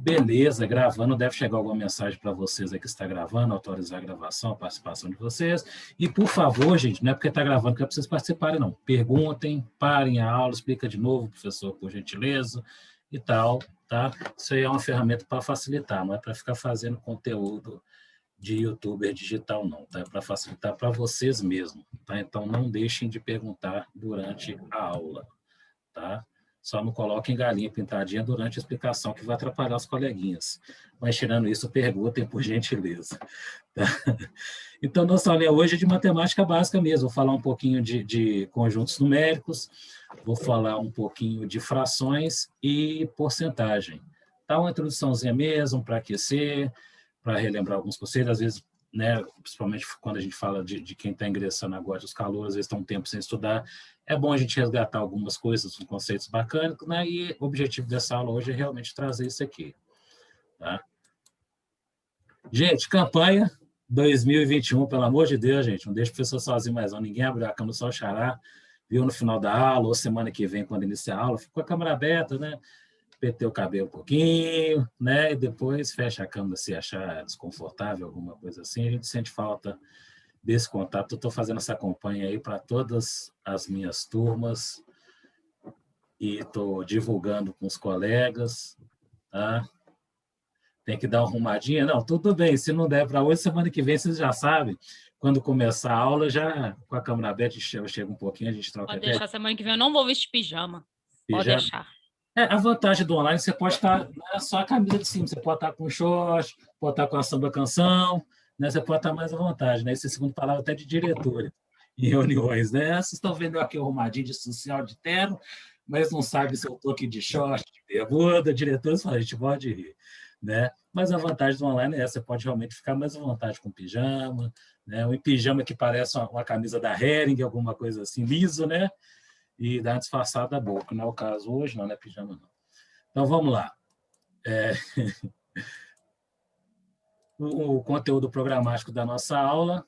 Beleza, gravando, deve chegar alguma mensagem para vocês aí que está gravando, autorizar a gravação, a participação de vocês. E, por favor, gente, não é porque está gravando que é para vocês participarem, não. Perguntem, parem a aula, explica de novo, professor, por gentileza, e tal, tá? Isso aí é uma ferramenta para facilitar, não é para ficar fazendo conteúdo de youtuber digital, não, tá? É para facilitar para vocês mesmos, tá? Então, não deixem de perguntar durante a aula, tá? Só não coloquem galinha pintadinha durante a explicação, que vai atrapalhar os coleguinhas. Mas, tirando isso, perguntem por gentileza. Tá? Então, nossa aula hoje é de matemática básica mesmo. Vou falar um pouquinho de conjuntos numéricos, vou falar um pouquinho de frações e porcentagem. Tá uma introduçãozinha mesmo para aquecer, para relembrar alguns conceitos. Às vezes, né, principalmente quando a gente fala de quem está ingressando agora, os calouros, às vezes estão um tempo sem estudar, é bom a gente resgatar algumas coisas, uns conceitos bacanas, né? E o objetivo dessa aula hoje é realmente trazer isso aqui. Tá? Gente, campanha 2021, pelo amor de Deus, gente, não deixa o professor sozinho mais não, ninguém abre a câmera, só o xará, viu no final da aula, ou semana que vem, quando iniciar a aula, fica com a câmera aberta, né? PT o cabelo um pouquinho, né? E depois fecha a câmera se achar desconfortável, alguma coisa assim, a gente sente falta desse contato. Eu estou fazendo essa campanha aí para todas as minhas turmas e estou divulgando com os colegas, tá? Tem que dar uma arrumadinha? Não, tudo bem, se não der para hoje, semana que vem vocês já sabem, quando começar a aula, já com a câmera aberta, eu chego um pouquinho, a gente troca Pode ideia. deixar, semana que vem eu não vou vestir pijama. Pode Já... deixar. A vantagem do online, você pode estar, não é só a camisa de cima, você pode estar com short, pode estar com a samba canção, né? Você pode estar mais à vontade, né? Esse segundo palavra até de diretora em reuniões, né? Vocês estão vendo aqui o arrumadinho de social de terno, mas não sabe se eu estou aqui de short, de bermuda, diretores falam, a gente pode rir, né? Mas a vantagem do online é essa, você pode realmente ficar mais à vontade com pijama, né? Um pijama que parece uma camisa da Hering, alguma coisa assim, liso, né? E dar uma disfarçada boa, que não é o caso hoje, não é pijama, não. Então, vamos lá. O conteúdo programático da nossa aula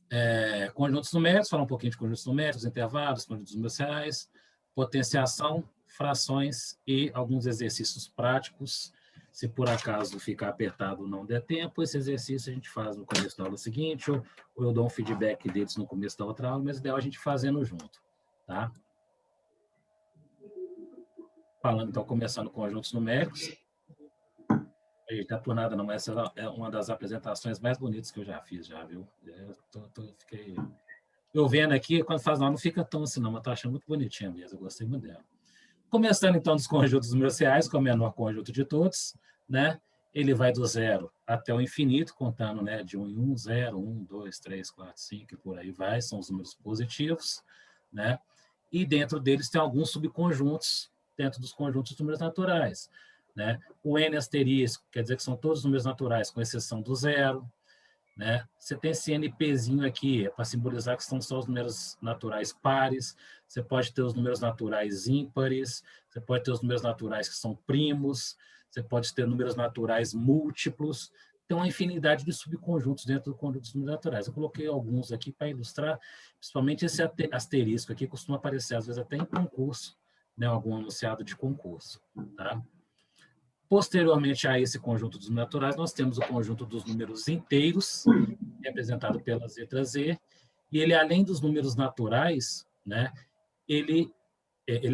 é conjuntos numéricos, falar um pouquinho de conjuntos numéricos, intervalos, conjuntos numéricos, potenciação, frações e alguns exercícios práticos. Se por acaso ficar apertado ou não der tempo, esse exercício a gente faz no começo da aula seguinte, ou eu dou um feedback deles no começo da outra aula, mas é ideal a gente fazendo junto, tá? Falando, então, começando conjuntos numéricos. Não é por nada, não, essa é uma das apresentações mais bonitas que eu já fiz, já, viu? Fiquei... Eu vendo aqui, quando faz não fica tão assim, não, mas estou achando muito bonitinha mesmo, eu gostei muito dela. Começando, então, dos conjuntos números reais, que é o menor conjunto de todos, né? Ele vai do zero até o infinito, contando, né, de 1 em 1, 0, 1, 2, 3, 4, 5, e por aí vai, são os números positivos, né? E dentro deles tem alguns subconjuntos, dentro dos conjuntos de números naturais, né? O N asterisco quer dizer que são todos números naturais, com exceção do zero, né? Você tem esse NPzinho aqui, é para simbolizar que são só os números naturais pares, você pode ter os números naturais ímpares, você pode ter os números naturais que são primos, você pode ter números naturais múltiplos, tem uma infinidade de subconjuntos dentro do conjunto dos números naturais. Eu coloquei alguns aqui para ilustrar, principalmente esse asterisco aqui, costuma aparecer às vezes até em concurso, né? Algum anunciado de concurso, tá? Posteriormente a esse conjunto dos números naturais, nós temos o conjunto dos números inteiros, representado pelas letras Z, e ele, além dos números naturais, né, ele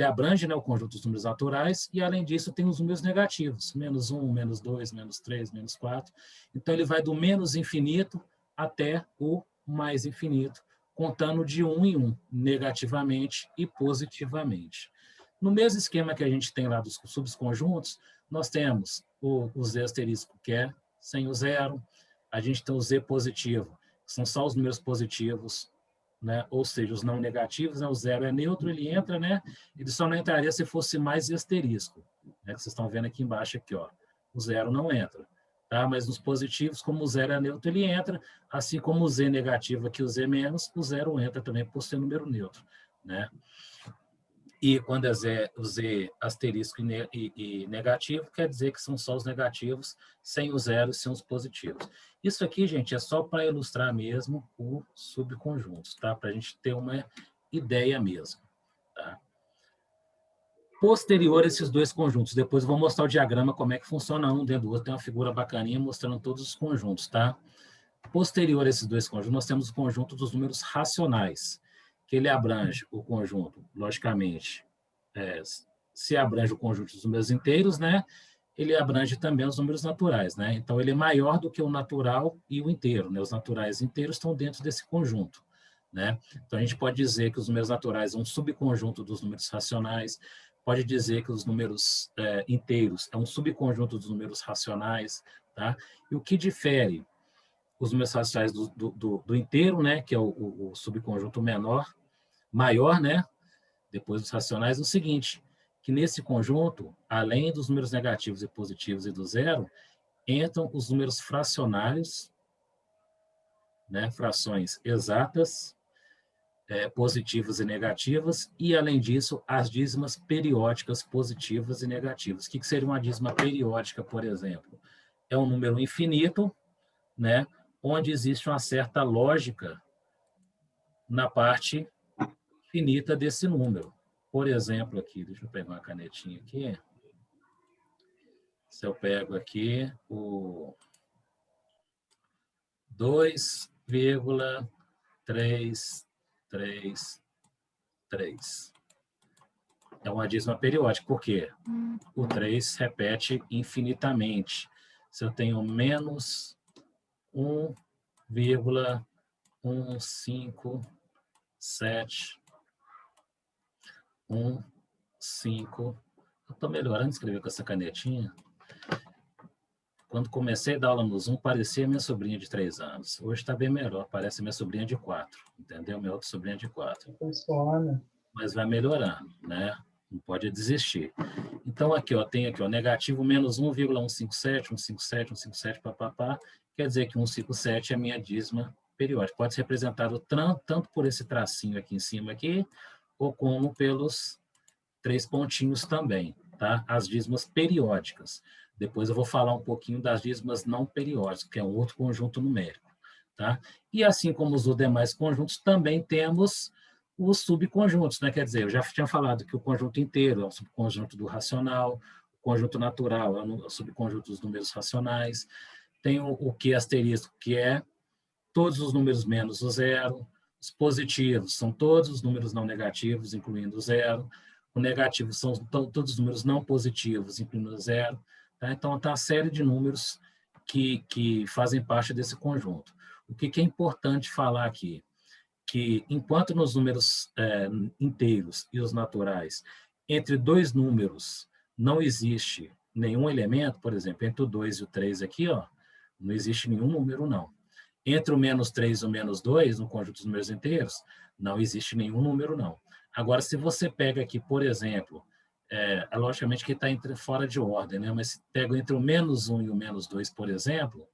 abrange, né, o conjunto dos números naturais, e, além disso, tem os números negativos, menos 1, menos 2, menos 3, menos 4. Então, ele vai do menos infinito até o mais infinito, contando de 1 em 1, negativamente e positivamente. No mesmo esquema que a gente tem lá dos subconjuntos, nós temos o Z asterisco, que é sem o zero, a gente tem o Z positivo, que são só os números positivos, né? Ou seja, os não negativos, né? O zero é neutro, ele entra, né? Ele só não entraria se fosse mais asterisco, né? Que vocês estão vendo aqui embaixo, aqui, ó. O zero não entra, tá? Mas nos positivos, como o zero é neutro, ele entra, assim como o Z negativo aqui, o Z menos, o zero entra também por ser número neutro, né? E quando é o Z asterisco e negativo, quer dizer que são só os negativos, sem o zero e sem os positivos. Isso aqui, gente, é só para ilustrar mesmo os subconjuntos, tá? Para a gente ter uma ideia mesmo, tá? Posterior a esses dois conjuntos, depois eu vou mostrar o diagrama como é que funciona um dentro do outro, tem uma figura bacaninha mostrando todos os conjuntos, tá? Posterior a esses dois conjuntos, nós temos o conjunto dos números racionais, que ele abrange o conjunto, logicamente, se abrange o conjunto dos números inteiros, né? Ele abrange também os números naturais, né? Então, ele é maior do que o natural e o inteiro, né? Os naturais inteiros estão dentro desse conjunto, né? Então, a gente pode dizer que os números naturais são um subconjunto dos números racionais, pode dizer que os números inteiros é um subconjunto dos números racionais, tá? E o que difere os números racionais do inteiro, né? Que é o subconjunto maior, né? Depois dos racionais, é o seguinte, que nesse conjunto, além dos números negativos e positivos e do zero, entram os números fracionários, né, frações exatas, positivas e negativas, e, além disso, as dízimas periódicas positivas e negativas. O que seria uma dízima periódica, por exemplo? É um número infinito, né, onde existe uma certa lógica na parte finita desse número. Por exemplo, aqui, deixa eu pegar uma canetinha aqui. Se eu pego aqui o 2,333. É uma dízima periódica, por quê? O 3 repete infinitamente. Se eu tenho menos 1,157, 1,5. Eu estou melhorando a escrever com essa canetinha. Quando comecei a dar aula no Zoom, parecia minha sobrinha de 3 anos. Hoje está bem melhor, parece minha sobrinha de 4, entendeu? Minha outra sobrinha de 4. Funciona. Mas vai melhorando, né? Não pode desistir. Então, aqui, ó, tem aqui, ó, negativo menos 1,157, 157, 157, papapá. Quer dizer que 157 é a minha dízima periódica. Pode ser representado tanto por esse tracinho aqui em cima, aqui, ou como pelos 3 pontinhos também, tá? As dízimas periódicas. Depois eu vou falar um pouquinho das dízimas não periódicas, que é um outro conjunto numérico, tá? E assim como os demais conjuntos, também temos os subconjuntos, né? Quer dizer, eu já tinha falado que o conjunto inteiro é um subconjunto do racional, o conjunto natural é um subconjunto dos números racionais, tem o que asterisco, que é todos os números menos o zero, os positivos são todos os números não negativos, incluindo o zero, o negativo são todos os números não positivos, incluindo o zero, tá? Então, está uma série de números que fazem parte desse conjunto. O que é importante falar aqui? Que enquanto nos números inteiros e os naturais, entre dois números não existe nenhum elemento, por exemplo, entre o 2 e o 3 aqui, ó, não existe nenhum número, não. Entre o menos 3 e o menos 2, no conjunto dos números inteiros, não existe nenhum número, não. Agora, se você pega aqui, por exemplo, logicamente que está fora de ordem, né? Mas se pega entre o menos 1 e o menos 2, por exemplo,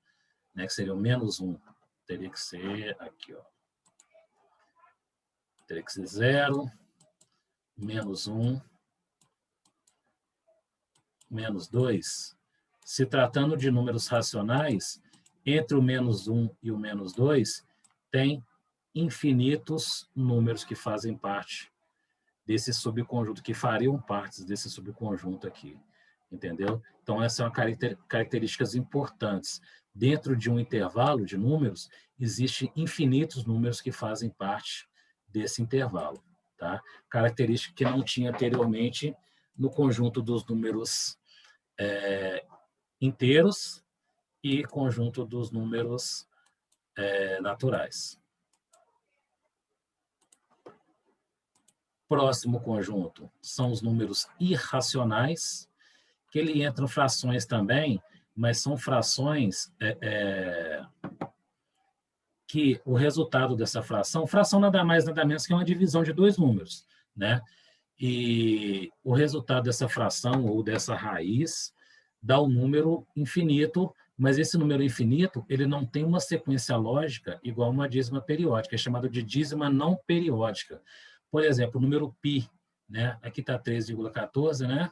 né, que seria o menos 1, teria que ser aqui, ó. Teria que ser 0, menos 1, menos 2. Se tratando de números racionais, entre o menos 1 e o menos 2, tem infinitos números que fazem parte desse subconjunto, que fariam partes desse subconjunto aqui, entendeu? Então, essas são características importantes. Dentro de um intervalo de números, existem infinitos números que fazem parte desse intervalo, tá? Característica que não tinha anteriormente no conjunto dos números inteiros e conjunto dos números naturais. Próximo conjunto são os números irracionais, que ele entra em frações também, mas são frações que o resultado dessa fração nada mais, nada menos que uma divisão de dois números, né? E o resultado dessa fração ou dessa raiz dá um número infinito, mas esse número infinito ele não tem uma sequência lógica igual a uma dízima periódica, é chamado de dízima não periódica. Por exemplo, o número π, né? Aqui está 3,14, né?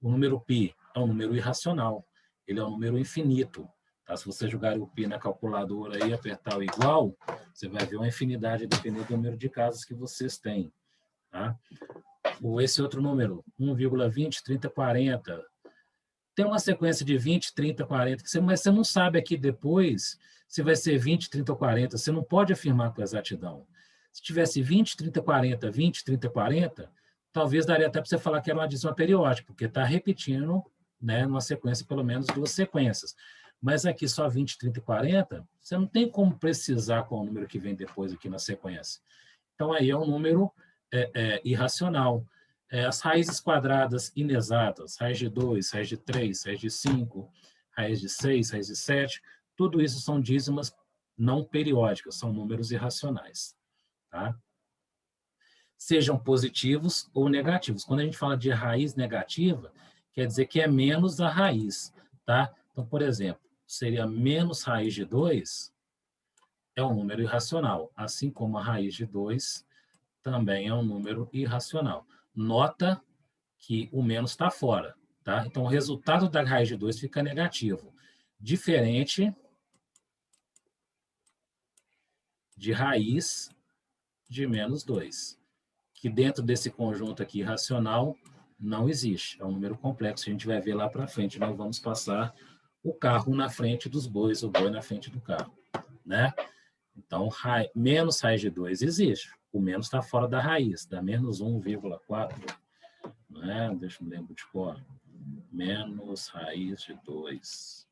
O número π é um número irracional, ele é um número infinito. Tá? Se você jogar o π na calculadora e apertar o igual, você vai ver uma infinidade dependendo do número de casas que vocês têm. Tá? ou esse outro número, 1,20, 30, 40. Tem uma sequência de 20, 30, 40, mas você não sabe aqui depois se vai ser 20, 30 ou 40. Você não pode afirmar com exatidão. Se tivesse 20, 30, 40, 20, 30, 40, talvez daria até para você falar que era uma adição periódica, porque está repetindo, né, numa sequência, pelo menos 2 sequências. Mas aqui só 20, 30 e 40, você não tem como precisar qual o número que vem depois aqui na sequência. Então, aí é um número irracional. As raízes quadradas inexatas, raiz de 2, raiz de 3, raiz de 5, raiz de 6, raiz de 7, tudo isso são dízimas não periódicas, são números irracionais. Tá? Sejam positivos ou negativos. Quando a gente fala de raiz negativa, quer dizer que é menos a raiz. Tá? Então, por exemplo, seria menos raiz de 2, é um número irracional, assim como a raiz de 2 também é um número irracional. Nota que o menos está fora. Tá? Então, o resultado da raiz de 2 fica negativo. Diferente de raiz de menos 2, que dentro desse conjunto aqui racional não existe. É um número complexo, a gente vai ver lá para frente. Nós vamos passar o carro na frente dos bois, o boi na frente do carro. Né? Então, menos raiz de 2 existe. O menos está fora da raiz, dá menos 1,4. Né? Deixa eu lembrar de cor. Menos raiz de 2.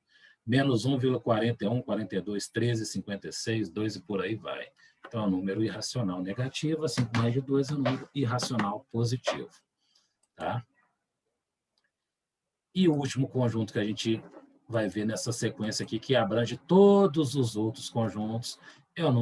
Menos 1,41, 42, 13, 56, 2 e por aí vai. Então, é um número irracional negativo, assim como raiz de 2 é um número irracional positivo. Tá? E o último conjunto que a gente vai ver nessa sequência aqui, que abrange todos os outros conjuntos, é o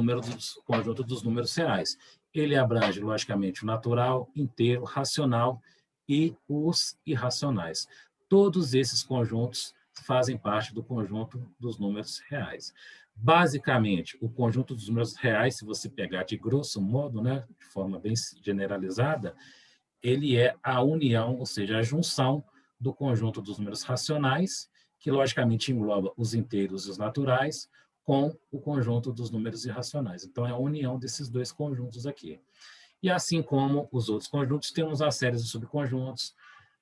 conjunto dos números reais. Ele abrange, logicamente, o natural, inteiro, racional e os irracionais. Todos esses conjuntos fazem parte do conjunto dos números reais. Basicamente, o conjunto dos números reais, se você pegar de grosso modo, né, de forma bem generalizada, ele é a união, ou seja, a junção do conjunto dos números racionais, que logicamente engloba os inteiros e os naturais, com o conjunto dos números irracionais. Então, é a união desses 2 conjuntos aqui. E assim como os outros conjuntos, temos as séries de subconjuntos,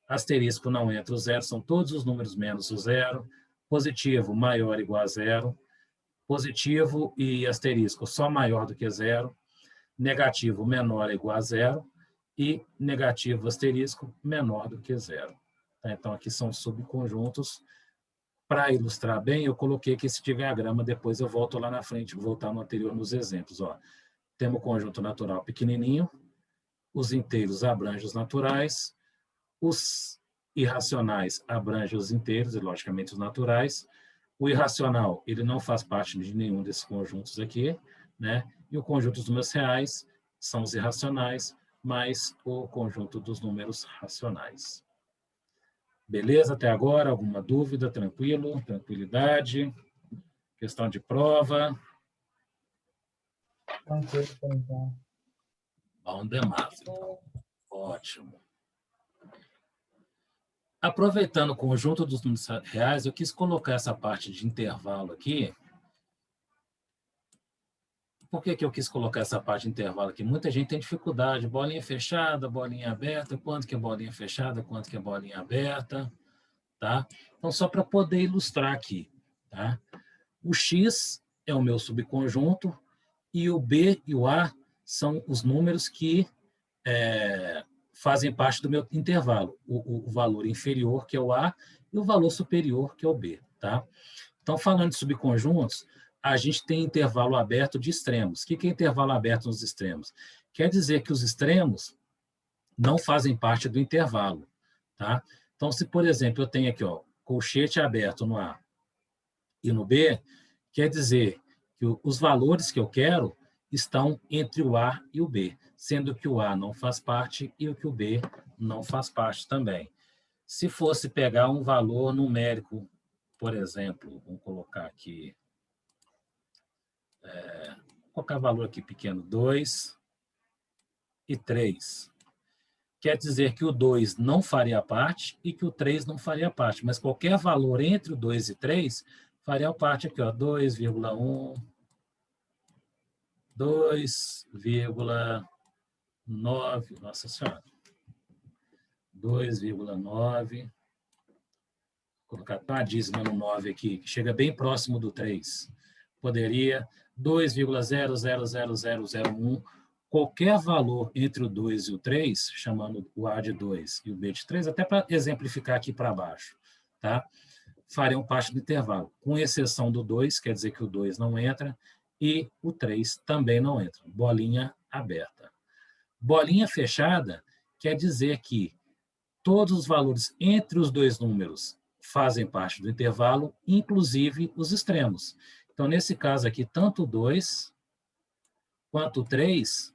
asterisco não entra o zero, são todos os números menos o zero, positivo maior ou igual a zero, positivo e asterisco só maior do que zero, negativo menor ou igual a zero, e negativo asterisco menor do que zero. Então, aqui são subconjuntos. Para ilustrar bem, eu coloquei aqui esse diagrama, depois eu volto lá na frente, vou voltar no anterior nos exemplos. Ó. Temos o conjunto natural pequenininho, os inteiros abrangem os naturais, os irracionais abrangem os inteiros e, logicamente, os naturais. O irracional, ele não faz parte de nenhum desses conjuntos aqui, né? E o conjunto dos números reais são os irracionais, mais o conjunto dos números racionais. Beleza até agora? Alguma dúvida? Tranquilo? Tranquilidade? Questão de prova? Tranquilo, então. Bom demais, então. Ótimo. Aproveitando o conjunto dos números reais, eu quis colocar essa parte de intervalo aqui. Por que eu quis colocar essa parte de intervalo aqui? Muita gente tem dificuldade. Bolinha fechada, bolinha aberta. Quanto que é bolinha fechada, quanto que é bolinha aberta. Tá? Então, só para poder ilustrar aqui. Tá? O X é o meu subconjunto e o B e o A são os números que fazem parte do meu intervalo. O valor inferior, que é o A, e o valor superior, que é o B. Tá? Então, falando de subconjuntos, a gente tem intervalo aberto de extremos. O que é intervalo aberto nos extremos? Quer dizer que os extremos não fazem parte do intervalo. Tá? Então, se, por exemplo, eu tenho aqui colchete aberto no A e no B, quer dizer que os valores que eu quero estão entre o A e o B, sendo que o A não faz parte e que o B não faz parte também. Se fosse pegar um valor numérico, por exemplo, vamos colocar aqui, vou colocar valor aqui pequeno, 2 e 3. Quer dizer que o 2 não faria parte e que o 3 não faria parte, mas qualquer valor entre o 2 e 3 faria parte aqui, 2,1, 2,9, nossa senhora. 2,9. Vou colocar uma dízima no 9 aqui, que chega bem próximo do 3. Poderia 2,000001. Qualquer valor entre o 2 e o 3, chamando o A de 2 e o B de 3, até para exemplificar aqui para baixo, tá? Fariam parte do intervalo, com exceção do 2, quer dizer que o 2 não entra, e o 3 também não entra. Bolinha aberta. Bolinha fechada quer dizer que todos os valores entre os dois números fazem parte do intervalo, inclusive os extremos. Então, nesse caso aqui, tanto o 2 quanto o 3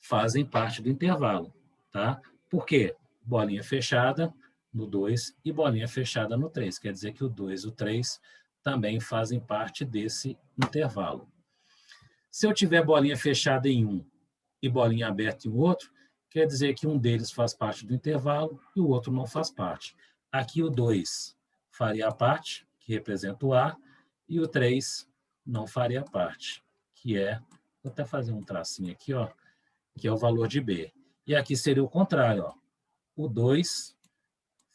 fazem parte do intervalo, tá? Por quê? Bolinha fechada no 2 e bolinha fechada no 3. Quer dizer que o 2 e o 3 também fazem parte desse intervalo. Se eu tiver bolinha fechada em um e bolinha aberta em outro, quer dizer que um deles faz parte do intervalo e o outro não faz parte. Aqui o 2 faria parte, que representa o A, e o 3 não faria parte, que é, vou até fazer um tracinho aqui, ó, que é o valor de B. E aqui seria o contrário, ó. O 2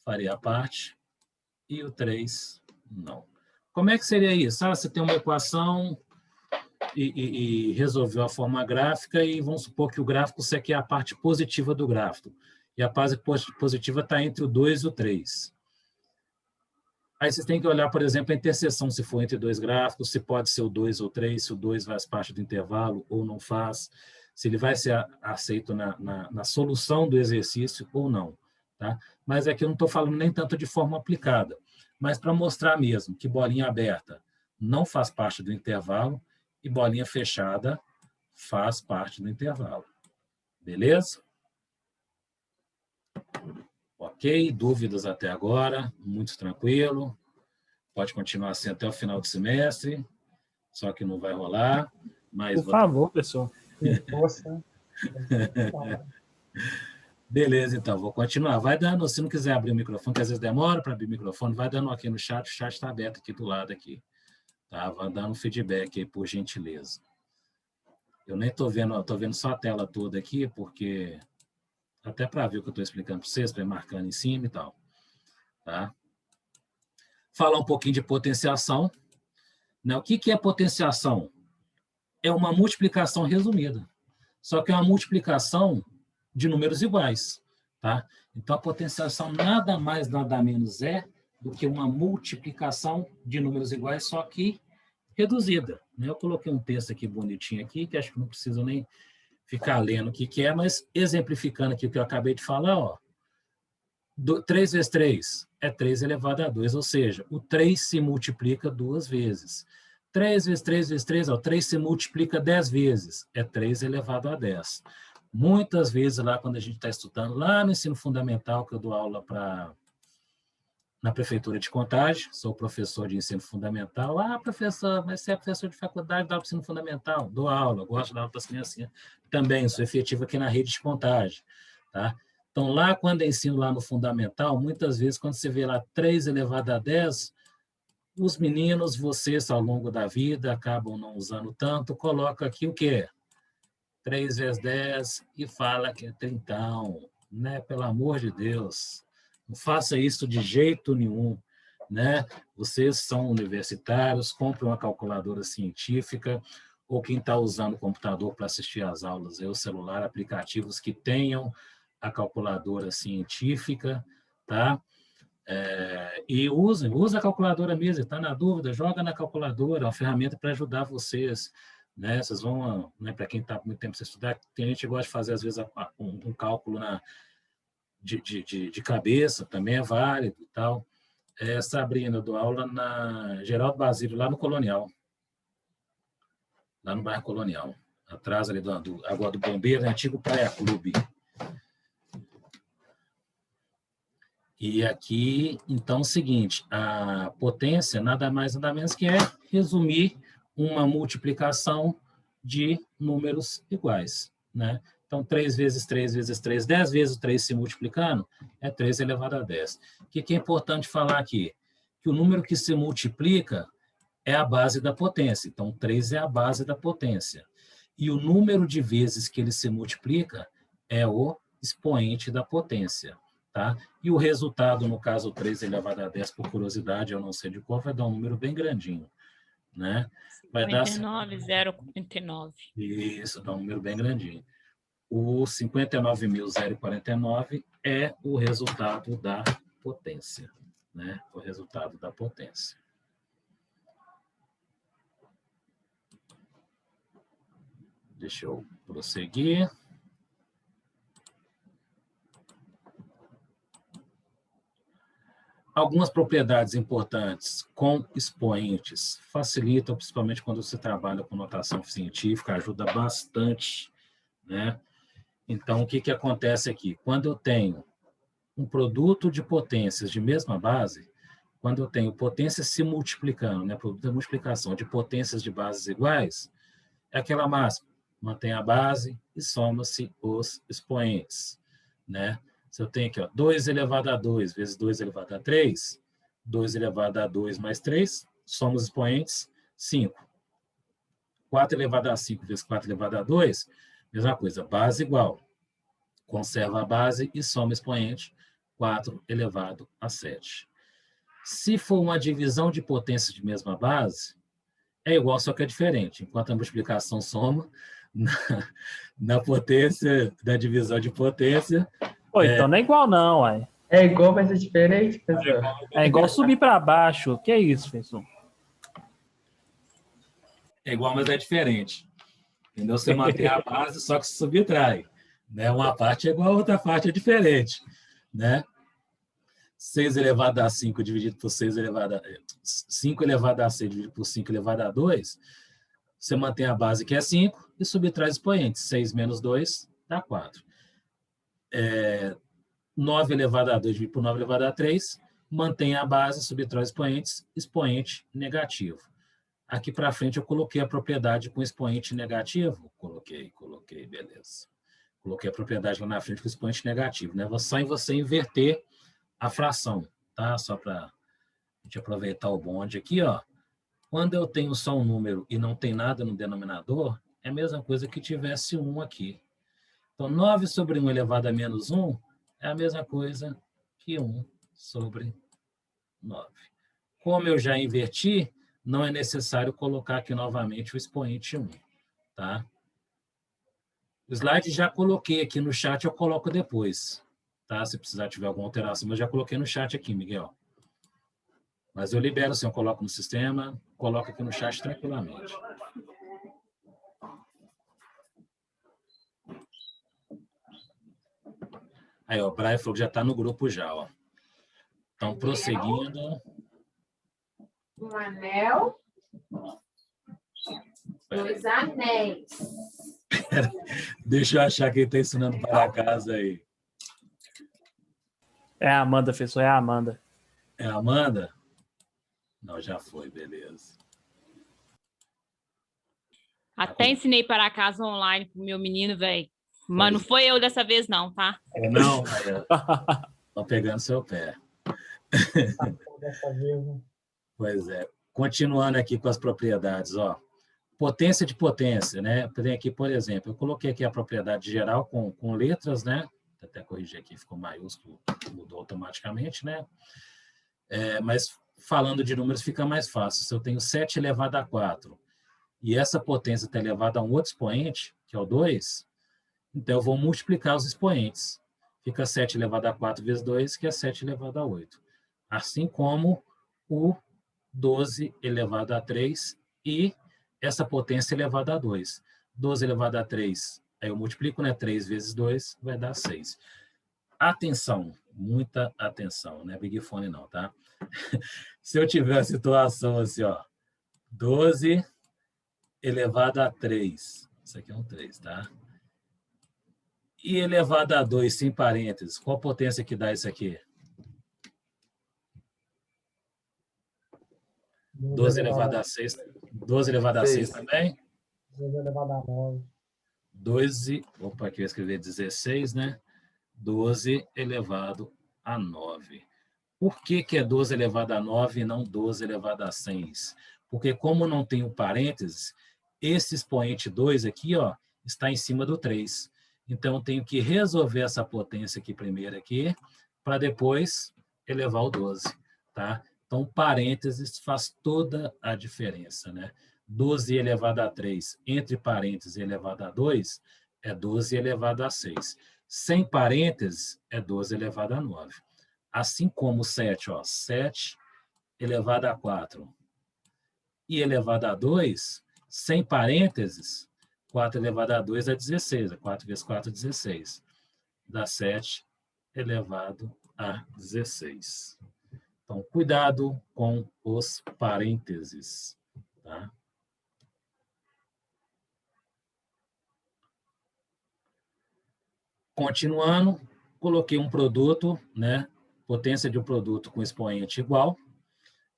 faria parte e o 3 não. Como é que seria isso? Você tem uma equação e resolveu a forma gráfica e vamos supor que o gráfico você quer a parte positiva do gráfico. E a parte positiva está entre o 2 e o 3. Aí você tem que olhar, por exemplo, a interseção, se for entre dois gráficos, se pode ser o 2 ou 3, se o 2 faz parte do intervalo ou não faz, se ele vai ser aceito na solução do exercício ou não. Tá? Mas aqui eu não estou falando nem tanto de forma aplicada, mas para mostrar mesmo que bolinha aberta não faz parte do intervalo e bolinha fechada faz parte do intervalo. Beleza? Ok, dúvidas até agora, muito tranquilo. Pode continuar assim até o final do semestre, só que não vai rolar. Mas por favor, pessoal. Força. Beleza, então, vou continuar. Vai dando, se não quiser abrir o microfone, que às vezes demora para abrir o microfone, vai dando aqui no chat, o chat está aberto aqui do lado aqui. Tá? Vai dando feedback aí, por gentileza. Eu nem estou vendo, estou vendo só a tela toda aqui, porque até para ver o que eu estou explicando para vocês, para ir marcando em cima e tal. Tá? Falar um pouquinho de potenciação. Né? O que é potenciação? É uma multiplicação resumida. Só que é uma multiplicação de números iguais. Tá? Então, a potenciação nada mais, nada menos é do que uma multiplicação de números iguais, só que reduzida. Né? Eu coloquei um texto aqui bonitinho aqui, que acho que não preciso nem ficar lendo o que é, mas exemplificando aqui o que eu acabei de falar, ó, 3 vezes 3 é 3 elevado a 2, ou seja, o 3 se multiplica 2 vezes. 3 vezes 3 vezes 3, ó, 3 se multiplica 10 vezes, é 3 elevado a 10. Muitas vezes lá, quando a gente está estudando, lá no ensino fundamental, que eu dou aula na Prefeitura de Contagem, sou professor de ensino fundamental. Ah, professor, mas você é professor de faculdade, dá para o ensino fundamental? Dou aula, gosto de dar aula para as criancinhas. Também sou efetivo aqui na rede de Contagem. Tá? Então, lá, quando eu ensino lá no fundamental, muitas vezes, quando você vê lá 3 elevado a 10, os meninos, vocês, ao longo da vida, acabam não usando tanto, coloca aqui o quê? 3 vezes 10 e fala que é trintão, né? Pelo amor de Deus. Não faça isso de jeito nenhum, né? Vocês são universitários, comprem uma calculadora científica, ou quem está usando o computador para assistir às aulas, o celular, aplicativos que tenham a calculadora científica, tá? E use a calculadora mesmo, está na dúvida, joga na calculadora, é uma ferramenta para ajudar vocês, né? Vocês vão, né, para quem está muito tempo sem estudar, tem gente que gosta de fazer, às vezes, um cálculo de cabeça, também é válido e tal. Sabrina, eu dou aula na Geraldo Basílio, lá no Colonial. Lá no bairro Colonial. Atrás ali agora do Bombeiro, antigo Praia Clube. E aqui, então, é o seguinte, a potência nada mais nada menos que é resumir uma multiplicação de números iguais, né? Então, 3 vezes 3 vezes 3, 10 vezes o 3 se multiplicando, é 3 elevado a 10. O que é importante falar aqui? Que o número que se multiplica é a base da potência. Então, 3 é a base da potência. E o número de vezes que ele se multiplica é o expoente da potência. tá? E o resultado, no caso 3 elevado a 10, por curiosidade, eu não sei de qual, vai dar um número bem grandinho, né? Vai dar 59.049. Isso, dá um número bem grandinho. O 59.049 é o resultado da potência, né? O resultado da potência. Deixa eu prosseguir. Algumas propriedades importantes com expoentes facilitam, principalmente quando você trabalha com notação científica, ajuda bastante, né? Então, o que que acontece aqui? Quando eu tenho um produto de potências de mesma base, quando eu tenho potências se multiplicando, né? Produto de multiplicação de potências de bases iguais, é aquela máxima, mantém a base e soma-se os expoentes, né? Se eu tenho aqui, ó, 2 elevado a 2 vezes 2 elevado a 3, 2 elevado a 2 mais 3, soma os expoentes, 5. 4 elevado a 5 vezes 4 elevado a 2, mesma coisa, base igual. Conserva a base e soma expoente, 4 elevado a 7. Se for uma divisão de potências de mesma base, é igual, só que é diferente. Enquanto a multiplicação soma, na potência da divisão de potência... Pô, então não é igual não, uai. É igual, mas é diferente, professor. É igual subir para baixo. Que é isso, professor? É igual, mas é diferente. Entendeu? Você mantém a base, só que se subtrai. Né? Uma parte é igual, a outra parte é diferente. Né? 6 elevado a 5 dividido por 6 elevado a... 5 elevado a 6 dividido por 5 elevado a 2, você mantém a base, que é 5, e subtrai expoentes. 6 menos 2 dá 4. 9 elevado a 2 dividido por 9 elevado a 3, mantém a base, subtrai expoentes, expoente negativo. Aqui para frente eu coloquei a propriedade com expoente negativo. Coloquei, beleza. Coloquei a propriedade lá na frente com expoente negativo, né? Só em você inverter a fração, tá? Só para a gente aproveitar o bonde aqui, ó. Quando eu tenho só um número e não tem nada no denominador, é a mesma coisa que tivesse 1 aqui. Então, 9 sobre 1 elevado a menos 1 é a mesma coisa que 1 sobre 9. Como eu já inverti, não é necessário colocar aqui novamente o expoente 1, tá? O slide já coloquei aqui no chat, eu coloco depois, tá? Se precisar tiver alguma alteração, mas eu já coloquei no chat aqui, Miguel. Mas eu libero, assim, eu coloco no sistema, coloco aqui no chat tranquilamente. Aí, ó, o Brian falou que já está no grupo já, ó. Então, prosseguindo. Um anel. 2 anéis. Deixa eu achar quem está ensinando para casa aí. É a Amanda, professor, é a Amanda. É a Amanda? Não, já foi, beleza. Até ensinei para casa online pro meu menino, velho. Mas não foi eu dessa vez, não, tá? Não, estão pegando seu pé. Pois é. Continuando aqui com as propriedades, ó. Potência de potência, né? Tem aqui, por exemplo, eu coloquei aqui a propriedade geral com letras, né? Vou até corrigir aqui, ficou maiúsculo, mudou automaticamente, né? Mas falando de números fica mais fácil. Se eu tenho 7 elevado a 4 e essa potência está elevada a um outro expoente, que é o 2, então eu vou multiplicar os expoentes. Fica 7 elevado a 4 vezes 2, que é 7 elevado a 8. Assim como o 12 elevado a 3 e essa potência elevada a 2. 12 elevado a 3, aí eu multiplico, né? 3 vezes 2 vai dar 6. Atenção, muita atenção, não é Big Fone não, tá? Se eu tiver a situação assim, ó, 12 elevado a 3, isso aqui é um 3, tá? E elevado a 2, sem parênteses, qual potência que dá isso aqui? 12 elevado a 6. 12 elevado a 6 também? 12 elevado a 9. 12, opa, aqui eu escrevi 16, né? 12 elevado a 9. Por que que é 12 elevado a 9 e não 12 elevado a 6? Porque como não tem o parênteses, esse expoente 2 aqui, ó, está em cima do 3. Então, eu tenho que resolver essa potência aqui primeiro aqui, para depois elevar o 12, tá? Então, parênteses faz toda a diferença, né? 12 elevado a 3 entre parênteses elevado a 2 é 12 elevado a 6. Sem parênteses é 12 elevado a 9. Assim como 7, ó, 7 elevado a 4 e elevado a 2, sem parênteses, 4 elevado a 2 é 16. 4 vezes 4 é 16. Dá 7 elevado a 16. Então, cuidado com os parênteses, tá? Continuando, coloquei um produto, né? Potência de um produto com expoente igual.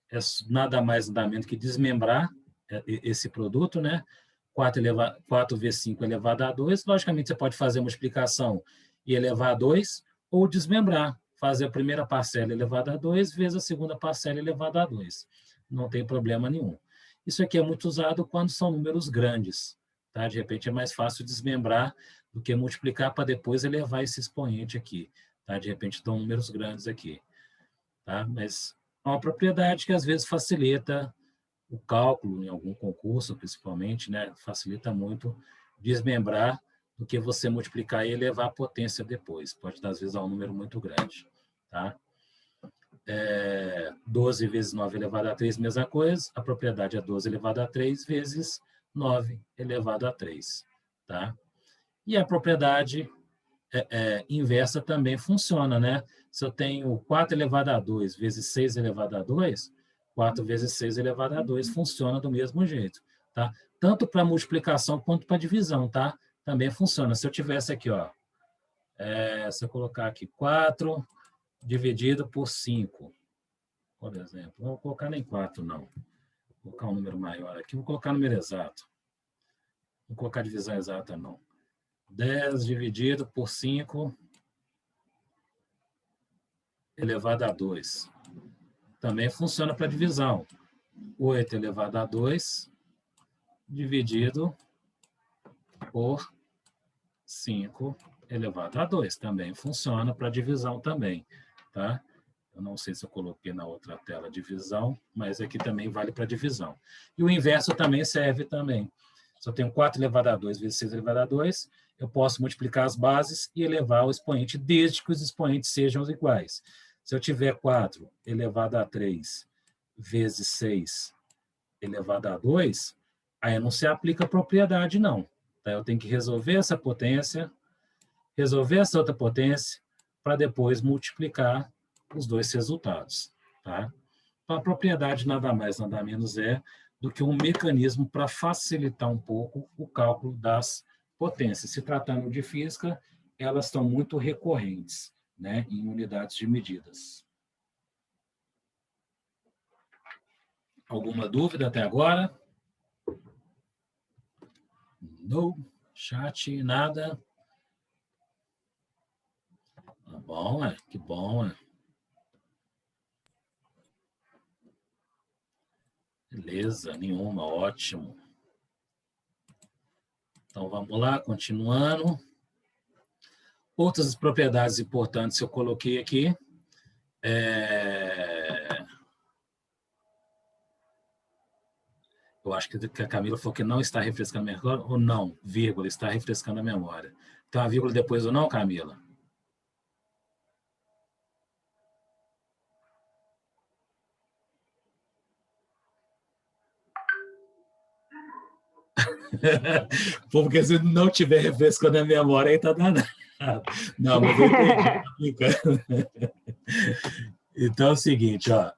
É nada mais nada menos que desmembrar esse produto, né? 4 vezes 5 elevado a 2. Logicamente, você pode fazer a multiplicação e elevar a 2, ou desmembrar, fazer a primeira parcela elevada a 2 vezes a segunda parcela elevada a 2. Não tem problema nenhum. Isso aqui é muito usado quando são números grandes, tá? De repente, é mais fácil desmembrar do que multiplicar para depois elevar esse expoente aqui, tá? De repente, estão números grandes aqui, tá? Mas é uma propriedade que às vezes facilita o cálculo em algum concurso, principalmente, né? Facilita muito desmembrar do que você multiplicar e elevar a potência depois. Pode dar, às vezes, a um número muito grande, tá? 12 vezes 9 elevado a 3, mesma coisa. A propriedade é 12 elevado a 3 vezes 9 elevado a 3, tá? E a propriedade inversa também funciona, né? Se eu tenho 4 elevado a 2 vezes 6 elevado a 2, 4 vezes 6 elevado a 2 funciona do mesmo jeito, tá? Tanto para multiplicação quanto para divisão, tá? Também funciona. Se eu tivesse aqui, ó, se eu colocar aqui 4 dividido por 5, por exemplo. Não vou colocar nem 4, não. Vou colocar um número maior aqui. Vou colocar o número exato. Não vou colocar divisão exata, não. 10 dividido por 5 elevado a 2. Também funciona para divisão. 8 elevado a 2 dividido por 5 elevado a 2. Também funciona para divisão também, tá? Eu não sei se eu coloquei na outra tela divisão, mas aqui também vale para divisão. E o inverso também serve também. Se eu tenho 4 elevado a 2 vezes 6 elevado a 2, eu posso multiplicar as bases e elevar o expoente, desde que os expoentes sejam iguais. Se eu tiver 4 elevado a 3 vezes 6 elevado a 2, aí não se aplica a propriedade, não. Tá? Eu tenho que resolver essa potência, resolver essa outra potência, para depois multiplicar os dois resultados. Tá? Então, a propriedade nada mais, nada menos é do que um mecanismo para facilitar um pouco o cálculo das potências. Se tratando de física, elas estão muito recorrentes, né, em unidades de medidas. Alguma dúvida até agora? No chat, nada. Tá bom, que bom. Beleza, nenhuma, ótimo. Então, vamos lá, continuando. Outras propriedades importantes que eu coloquei aqui. Eu acho que a Camila falou que não está refrescando a memória, ou não, vírgula, está refrescando a memória. Então, a vírgula depois ou não, Camila? Porque se não tiver refrescando a memória, aí está danado. Não, mas eu entendi. Então, é o seguinte, ó,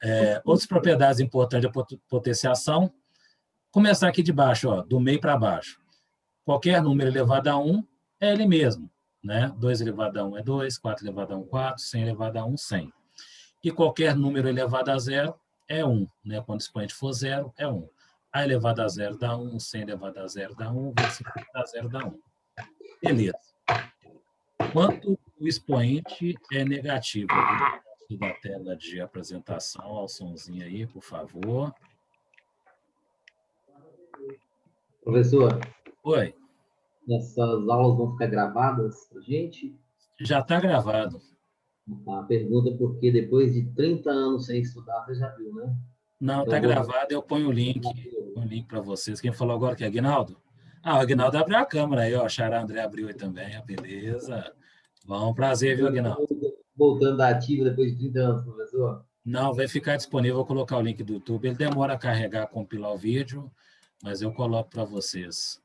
outras propriedades importantes da potenciação. Começar aqui de baixo, ó, do meio para baixo. Qualquer número elevado a 1 é ele mesmo, né? 2 elevado a 1 é 2, 4 elevado a 1, 4, 100 elevado a 1, 100. E qualquer número elevado a 0 é 1, né? Quando o expoente for 0, é 1. A elevado a 0 dá 1, 100 elevado a 0 dá 1, 25 elevado a 0 dá 1. Beleza. Quanto o expoente é negativo? Da tela de apresentação, ao somzinho aí, por favor. Professor, Oi. essas aulas vão ficar gravadas para a gente? Já está gravado. A pergunta é porque depois de 30 anos sem estudar, você já viu, né? Não, Então, tá vou- gravado, eu ponho o link. Põe o link para vocês. Quem falou agora que é Aguinaldo? Ah, o Aguinaldo abriu a câmera aí, ó. A Xará André abriu aí também, beleza. Bom, prazer, viu, Aguinaldo? Voltando da ativa depois de 30 anos, professor. Não, vai ficar disponível, vou colocar o link do YouTube. Ele demora a carregar, compilar o vídeo, mas eu coloco para vocês.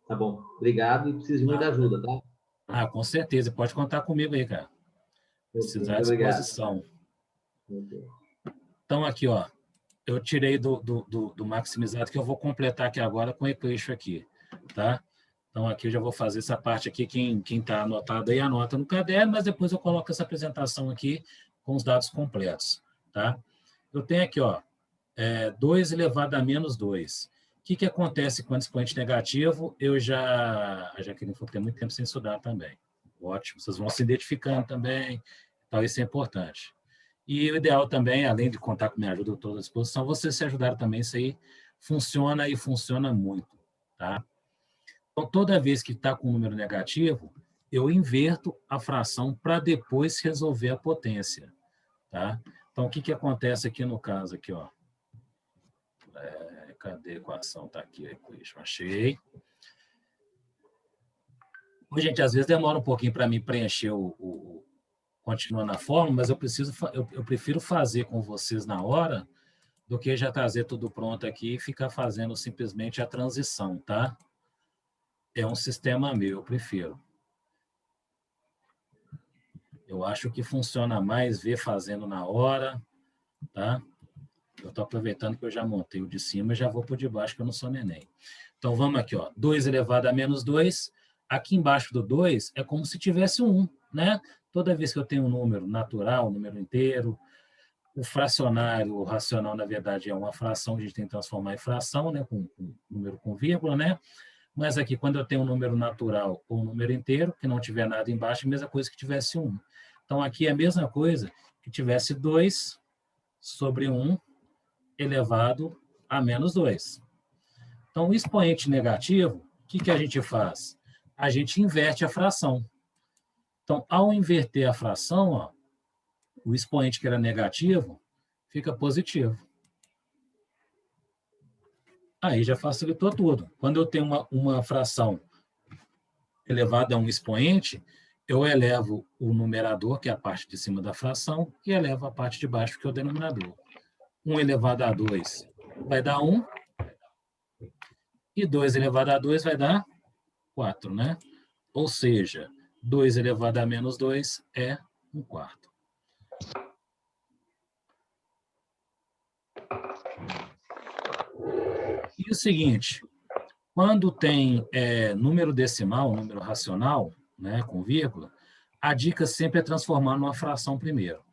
Tá bom. Obrigado e preciso de muita ajuda, tá? Ah, com certeza, pode contar comigo aí, cara. Precisar à Muito obrigado. disposição. Então, aqui, ó, eu tirei do maximizado, que eu vou completar aqui agora com o Equation aqui, tá? Então, aqui eu já vou fazer essa parte aqui, quem está anotado aí, anota no caderno, mas depois eu coloco essa apresentação aqui com os dados completos, tá? Eu tenho aqui, ó, 2 elevado a menos 2. O que acontece com o expoente negativo? Eu já que foi ter muito tempo sem estudar também. Ótimo, vocês vão se identificando também, então isso é importante. E o ideal também, além de contar com minha ajuda, eu estou à disposição, vocês se ajudarem também, isso aí funciona e funciona muito, tá? Então, toda vez que está com um número negativo, eu inverto a fração para depois resolver a potência, tá? Então, o que acontece aqui no caso, aqui, ó? Cadê a equação? Está aqui a equation, achei. Gente, às vezes demora um pouquinho para mim preencher continuar na fórmula, mas eu prefiro fazer com vocês na hora do que já trazer tudo pronto aqui e ficar fazendo simplesmente a transição, tá? É um sistema meu, eu prefiro. Eu acho que funciona mais ver fazendo na hora, tá? Eu estou aproveitando que eu já montei o de cima e já vou para o de baixo, que eu não sou neném. Então, vamos aqui, ó. 2 elevado a menos 2. Aqui embaixo do 2 é como se tivesse 1, né? Toda vez que eu tenho um número natural, um número inteiro, o fracionário, o racional, na verdade, é uma fração, a gente tem que transformar em fração, né? Com número com vírgula, né? Mas aqui, quando eu tenho um número natural ou um número inteiro, que não tiver nada embaixo, é a mesma coisa que tivesse 1. Então, aqui é a mesma coisa que tivesse 2 sobre 1 elevado a menos 2. Então, o expoente negativo, o que a gente faz? A gente inverte a fração. Então, ao inverter a fração, ó, o expoente que era negativo fica positivo. Aí já facilitou tudo. Quando eu tenho uma fração elevada a um expoente, eu elevo o numerador, que é a parte de cima da fração, e elevo a parte de baixo, que é o denominador. 1 elevado a 2 vai dar 1, e 2 elevado a 2 vai dar 4, né? Ou seja, 2 elevado a menos 2 é 1/4. E o seguinte, quando tem número decimal, número racional, né, com vírgula, a dica sempre é transformar numa fração primeiro.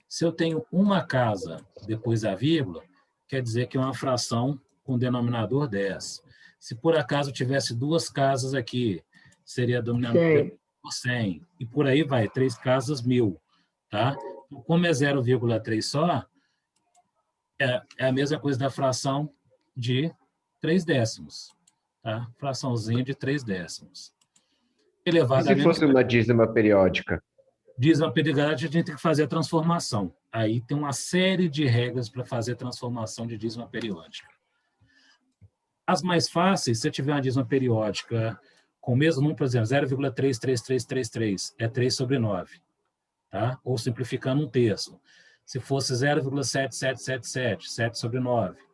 Se eu tenho uma casa depois da vírgula, quer dizer que é uma fração com denominador 10. Se por acaso tivesse 2 casas aqui, seria denominador por 100. E por aí vai, 3 casas, 1000. Tá? Como é 0,3 só, é a mesma coisa da fração de 3 décimos. Tá? Fraçãozinha de 3 décimos. E se fosse uma dízima periódica? Dízima periódica, a gente tem que fazer a transformação. Aí tem uma série de regras para fazer a transformação de dízima periódica. As mais fáceis, se você tiver uma dízima periódica com o mesmo número, por exemplo, 0,33333, é 3 sobre 9. Tá? Ou simplificando 1/3. Se fosse 0,7777, 7 sobre 9.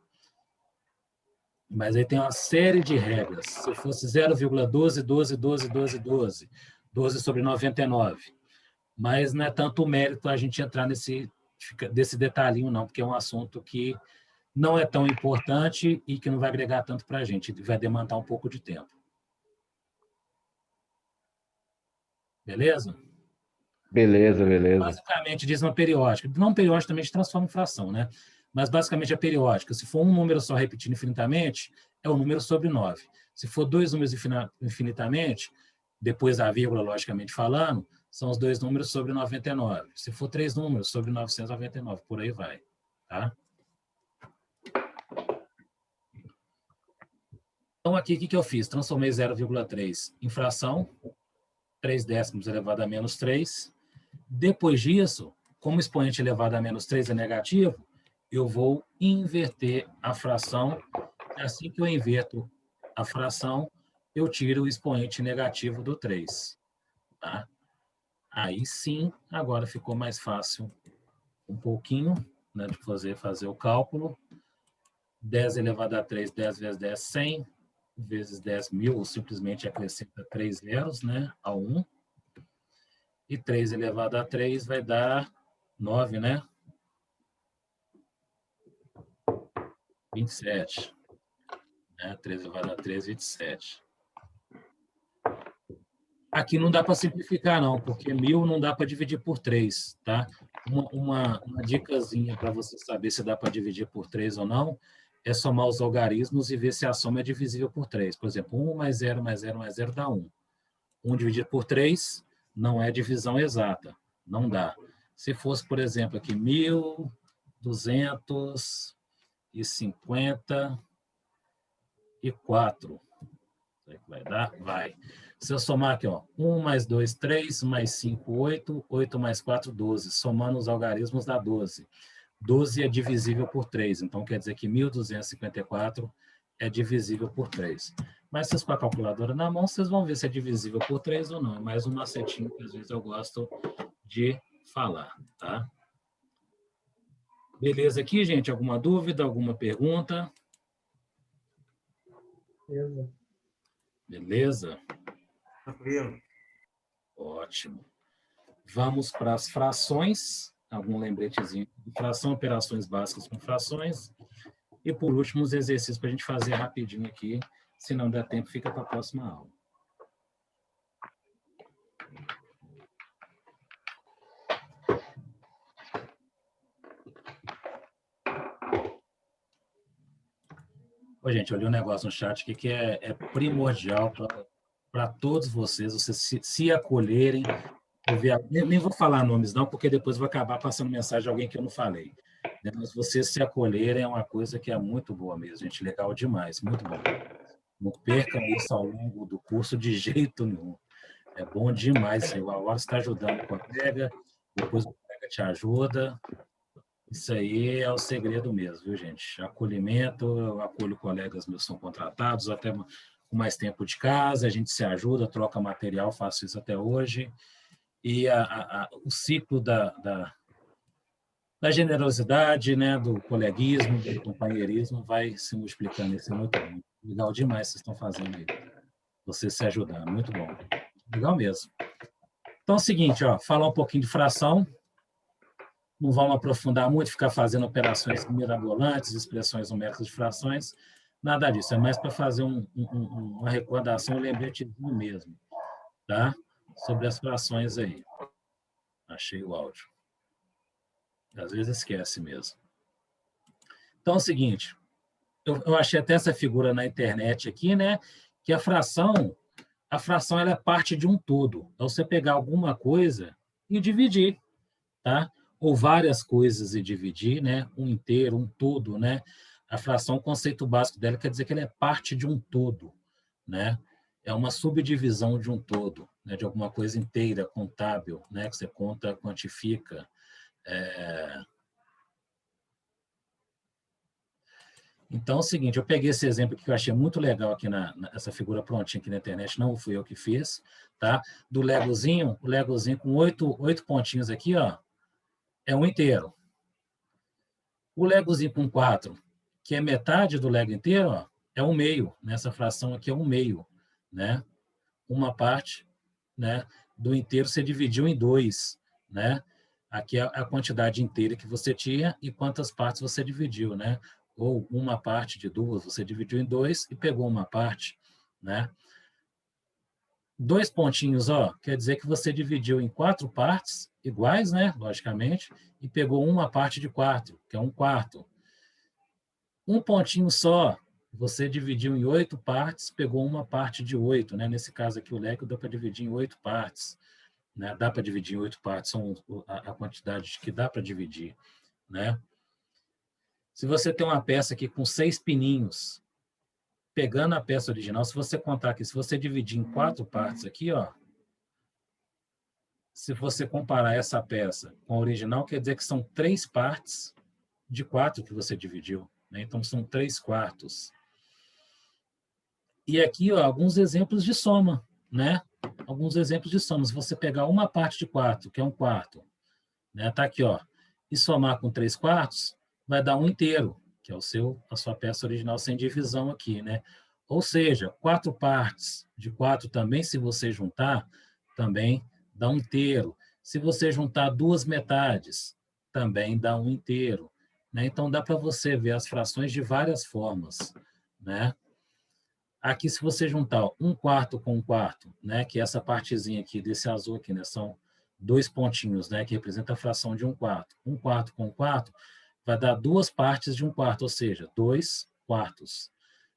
Mas aí tem uma série de regras. Se fosse 0,12, 12 sobre 99. Mas não é tanto mérito a gente entrar desse detalhinho, não, porque é um assunto que não é tão importante e que não vai agregar tanto para a gente, vai demandar um pouco de tempo. Beleza? Beleza. Basicamente, dízima periódica. Não periódica também a gente transforma em fração, né? Mas basicamente é periódica. Se for um número só repetindo infinitamente, é um número sobre 9. Se for 2 números infinitamente, depois da vírgula, logicamente falando, são os 2 números sobre 99. Se for 3 números, sobre 999, por aí vai. Tá? Então, aqui, o que eu fiz? Transformei 0,3 em fração, 3 décimos elevado a menos 3. Depois disso, como o expoente elevado a menos 3 é negativo, eu vou inverter a fração. Assim que eu inverto a fração, eu tiro o expoente negativo do 3. Tá? Aí sim, agora ficou mais fácil um pouquinho, né, de fazer o cálculo. 10 elevado a 3, 10 vezes 10, 100, vezes 10 mil, ou simplesmente acrescenta 3 zeros, né, a 1. E 3 elevado a 3 vai dar 9, né? 27. Né? 3 elevado a 3, 27. Aqui não dá para simplificar, não, porque 1000 não dá para dividir por 3, tá? Uma dicasinha para você saber se dá para dividir por 3 ou não é somar os algarismos e ver se a soma é divisível por 3. Por exemplo, 1 mais 0 mais 0 mais 0 dá 1. 1 dividido por 3 não é divisão exata, não dá. Se fosse, por exemplo, aqui 1254, será que vai dar? Vai. Se eu somar aqui, ó, 1 mais 2, 3, mais 5, 8, 8 mais 4, 12. Somando os algarismos dá 12. 12 é divisível por 3, então quer dizer que 1254 é divisível por 3. Mas vocês com a calculadora na mão, vocês vão ver se é divisível por 3 ou não. É mais um macetinho que às vezes eu gosto de falar, tá? Beleza aqui, gente? Alguma dúvida, alguma pergunta? Beleza. Beleza? Tranquilo. Ótimo. Vamos para as frações. Algum lembretezinho de fração, operações básicas com frações. E, por último, os exercícios para a gente fazer rapidinho aqui. Se não der tempo, fica para a próxima aula. Ô, gente, eu li um negócio no chat aqui que é primordial para todos vocês se acolherem. Nem vou falar nomes, não, porque depois vou acabar passando mensagem de alguém que eu não falei. Mas vocês se acolherem é uma coisa que é muito boa mesmo, gente. Legal demais, muito bom. Não percam isso ao longo do curso de jeito nenhum. É bom demais. A hora está ajudando o colega, depois o colega te ajuda. Isso aí é o segredo mesmo, viu, gente? Acolhimento, eu acolho colegas meus que são contratados, até com mais tempo de casa, a gente se ajuda, troca material, faço isso até hoje. E o ciclo da generosidade, né, do coleguismo, do companheirismo vai se multiplicando. Isso é muito bom. Legal demais vocês estão fazendo aí. Vocês se ajudando, muito bom. Legal mesmo. Então é o seguinte, ó, falar um pouquinho de fração. Não vamos aprofundar muito, ficar fazendo operações mirabolantes, expressões numéricas de frações, nada disso. É mais para fazer uma recordação, um lembretezinho mesmo, tá? Sobre as frações aí. Achei o áudio. Às vezes esquece mesmo. Então é o seguinte, eu achei até essa figura na internet aqui, né? Que a fração ela é parte de um todo. É você pegar alguma coisa e dividir, tá? Ou várias coisas e dividir, né? Um inteiro, um todo, né? A fração, o conceito básico dela quer dizer que ela é parte de um todo, né? É uma subdivisão de um todo, né? De alguma coisa inteira, contábil, né? Que você conta, quantifica. Então, é o seguinte, eu peguei esse exemplo que eu achei muito legal aqui essa figura prontinha aqui na internet, não fui eu que fiz, tá? Do Legozinho, o Legozinho com 8 pontinhos aqui, ó, é um inteiro. O Legozinho com 4, que é metade do Lego inteiro, ó, é um meio. Nessa fração aqui é um meio, né? Uma parte, né, do inteiro você dividiu em 2, né? Aqui é a quantidade inteira que você tinha e quantas partes você dividiu, né? Ou uma parte de 2, você dividiu em 2 e pegou uma parte, né? 2 pontinhos, ó, quer dizer que você dividiu em 4 partes iguais, né, logicamente, e pegou uma parte de 4, que é 1/4. Um pontinho só, você dividiu em 8 partes, pegou uma parte de 8, né? Nesse caso aqui, o Lego dá para dividir em 8 partes, né? Dá para dividir em 8 partes, são a quantidade que dá para dividir, né? Se você tem uma peça aqui com 6 pininhos, pegando a peça original, se você contar aqui, se você dividir em 4 partes aqui, ó, se você comparar essa peça com a original, quer dizer que são 3 partes de 4 que você dividiu, né? Então, são 3/4. E aqui, ó, alguns exemplos de soma, né? Alguns exemplos de soma. Se você pegar uma parte de 4, que é 1/4, né? Tá aqui, ó. E somar com 3/4, vai dar 1/2, que é a sua peça original sem divisão aqui, né? Ou seja, 4 partes de 4 também, se você juntar, também dá 1/2. Se você juntar 2 metades, também dá 1/2, né? Então, dá para você ver as frações de várias formas, né? Aqui, se você juntar 1/4 com 1/4, né? Que é essa partezinha aqui, desse azul aqui, né? São 2 pontinhos, né? Que representa a fração de 1/4. 1/4 com 1/4 vai dar 2 partes de 1/4, ou seja, 2/4,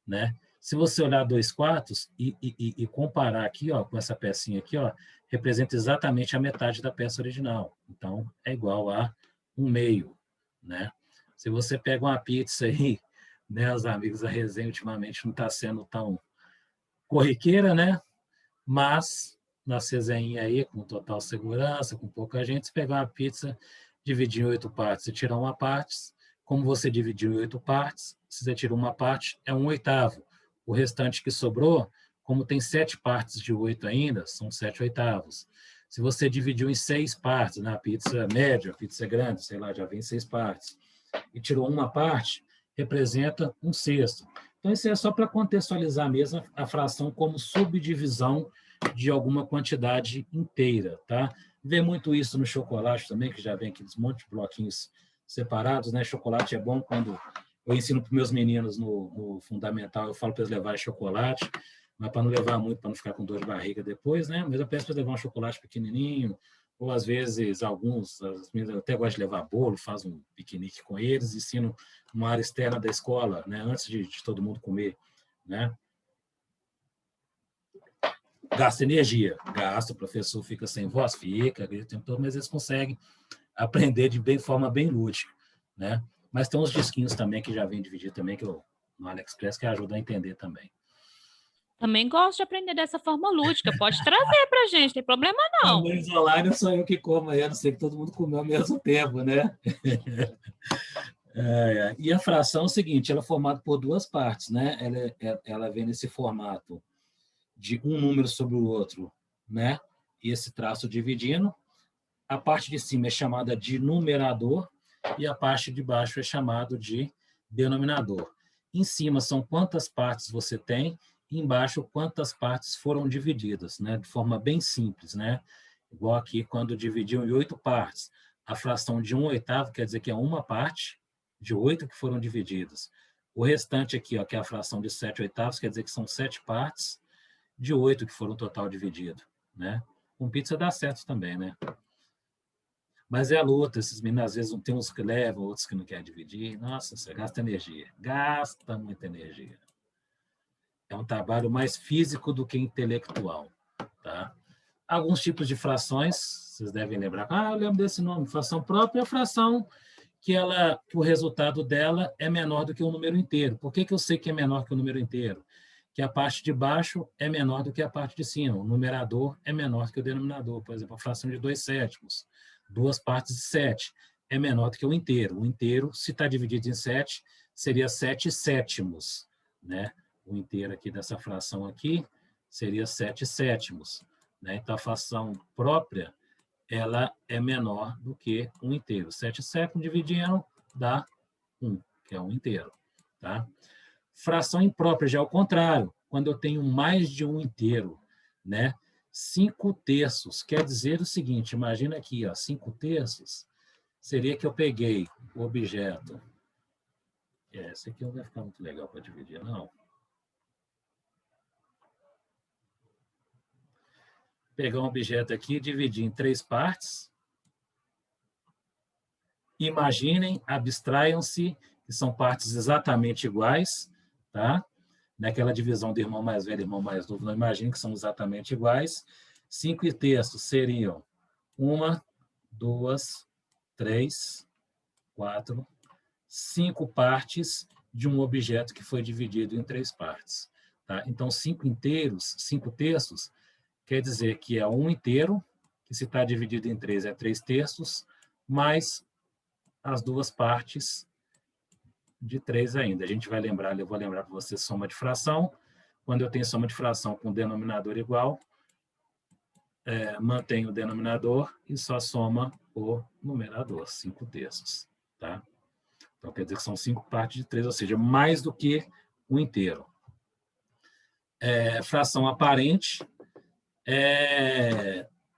né? Se você olhar 2/4 e comparar aqui, ó, com essa pecinha aqui, ó, representa exatamente a metade da peça original. Então, é igual a 1/2, né? Se você pega uma pizza aí, né, os amigos, a resenha ultimamente não está sendo tão corriqueira, né? Mas, na resenha aí, com total segurança, com pouca gente, se pegar uma pizza, dividir em 8 partes e tirar uma parte, como você dividiu em 8 partes, se você tira uma parte, é 1/8. O restante que sobrou, como tem 7 partes de 8 ainda, são 7/8. Se você dividiu em 6 partes, na pizza média, pizza grande, sei lá, já vem 6 partes, e tirou uma parte, representa 1/6. Então, isso é só para contextualizar mesmo a fração como subdivisão de alguma quantidade inteira, tá? Vê muito isso no chocolate também, que já vem aqueles monte de bloquinhos separados, né? Chocolate é bom quando eu ensino para os meus meninos no fundamental, eu falo para eles levarem chocolate, mas para não levar muito, para não ficar com dor de barriga depois, né? Mas eu peço para eles levar um chocolate pequenininho, ou às vezes alguns, as meninas até gostam de levar bolo, faz um piquenique com eles, ensino uma área externa da escola, né? Antes de todo mundo comer, né? Gasta energia, gasta, o professor fica sem voz, fica, o tempo todo, mas eles conseguem aprender de forma bem lúdica, né? Mas tem uns disquinhos também que já vem dividir também, que eu, no AliExpress, que ajuda a entender também. Também gosto de aprender dessa forma lúdica. Pode trazer pra gente, não tem problema não. Mas online sou eu que como, eu não sei que todo mundo comeu ao mesmo tempo, né? E a fração é o seguinte, ela é formada por 2 partes, né? Ela vem nesse formato de um número sobre o outro, né? E esse traço dividindo. A parte de cima é chamada de numerador e a parte de baixo é chamado de denominador. Em cima são quantas partes você tem, e embaixo quantas partes foram divididas, né? De forma bem simples, né? Igual aqui, quando dividiu em 8 partes. A fração de 1/8 quer dizer que é uma parte de 8 que foram divididas. O restante aqui, ó, que é a fração de 7/8, quer dizer que são 7 partes de 8 que foram total dividido, né? Com pizza dá certo também, né? Mas é a luta, esses meninos às vezes tem uns que levam, outros que não querem dividir. Nossa, você gasta energia, gasta muita energia. É um trabalho mais físico do que intelectual, tá? Alguns tipos de frações, vocês devem lembrar. Ah, eu lembro desse nome, fração própria é a fração que o resultado dela é menor do que o número inteiro. Por que eu sei que é menor que o número inteiro? Que a parte de baixo é menor do que a parte de cima. O numerador é menor que o denominador. Por exemplo, a fração de 2/7. 2 partes de 7 é menor do que o inteiro. O inteiro, se está dividido em 7, seria 7/7, né? O inteiro aqui dessa fração aqui seria 7/7, né? Então, a fração própria, ela é menor do que um inteiro. 7/7 dividindo dá 1, que é um inteiro, tá? Fração imprópria já é o contrário, quando eu tenho mais de um inteiro, né? 5/3 quer dizer o seguinte, imagina aqui, ó, 5/3 seria que eu peguei o objeto. Esse aqui não vai ficar muito legal para dividir, não. Pegar um objeto aqui, dividir em 3 partes. Imaginem, abstraiam-se, que são partes exatamente iguais, tá? Naquela divisão do irmão mais velho e irmão mais novo, não imagine que são exatamente iguais. 5/3 seriam 1, 2, 3, 4, 5 partes de um objeto que foi dividido em 3 partes. Tá? Então, 5/3 quer dizer que é um inteiro que se está dividido em 3 é 3/3, mais as duas partes de 3 ainda. A gente vai lembrar, eu vou lembrar para você soma de fração. Quando eu tenho soma de fração com denominador igual, mantenho o denominador e só soma o numerador, 5/3. Tá? Então, quer dizer que são 5 partes de 3, ou seja, mais do que o inteiro. Fração aparente,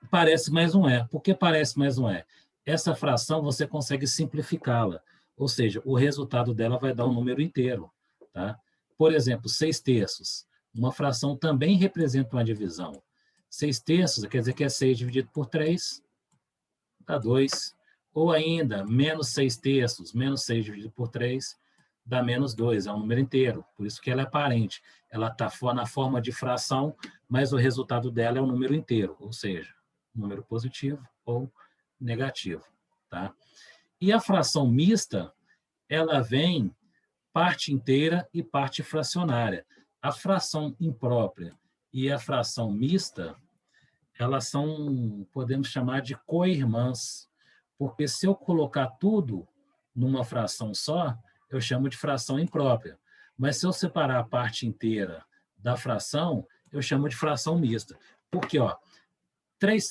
parece, mas não é. Por que parece, mas não é? Essa fração você consegue simplificá-la, ou seja, o resultado dela vai dar um número inteiro. Tá? Por exemplo, 6/3. Uma fração também representa uma divisão. 6/3 quer dizer que é 6 dividido por 3, dá 2. Ou ainda, menos 6/3, menos 6 dividido por 3, dá menos 2, é um número inteiro. Por isso que ela é aparente. Ela está na forma de fração, mas o resultado dela é um número inteiro, ou seja, número positivo ou negativo. Tá? E a fração mista, ela vem parte inteira e parte fracionária. A fração imprópria e a fração mista, elas são, podemos chamar de co-irmãs, porque se eu colocar tudo numa fração só, eu chamo de fração imprópria. Mas se eu separar a parte inteira da fração, eu chamo de fração mista. Porque,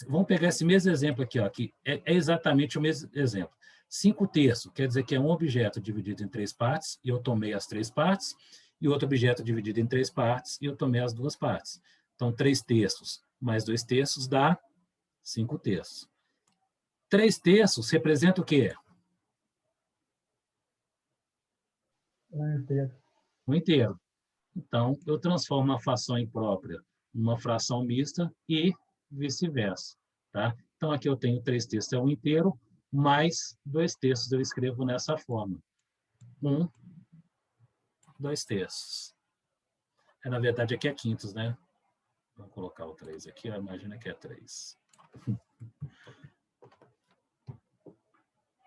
vamos pegar esse mesmo exemplo aqui, que é exatamente o mesmo exemplo. 5/3 quer dizer que é um objeto dividido em 3 partes, e eu tomei as 3 partes, e outro objeto dividido em 3 partes, e eu tomei as 2 partes. Então, 3/3 mais 2/3 dá 5/3. 3/3 representa o quê? O inteiro. Então, eu transformo a fração imprópria numa fração mista e vice-versa. Tá? Então, aqui eu tenho 3/3 é um inteiro, mais 2/3 eu escrevo nessa forma. 2/3. Na verdade, aqui é quintos, né? Vamos colocar o 3 aqui, imagina que é 3.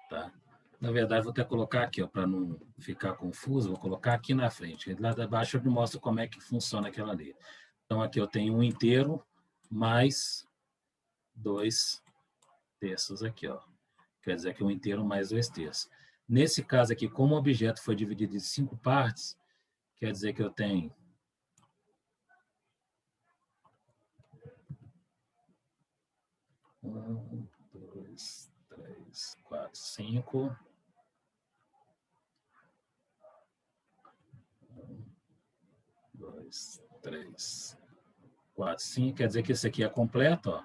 Tá? Na verdade, vou até colocar aqui, para não ficar confuso, vou colocar aqui na frente. Lá de baixo eu mostro como é que funciona aquela ali. Então, aqui eu tenho um inteiro mais 2/3 aqui. Quer dizer que um inteiro mais 2/3. Nesse caso aqui, como o objeto foi dividido em 5 partes, quer dizer que eu tenho 1, 2, 3, 4, 5. 1, 2, 3, 4, 5. Quer dizer que esse aqui é completo,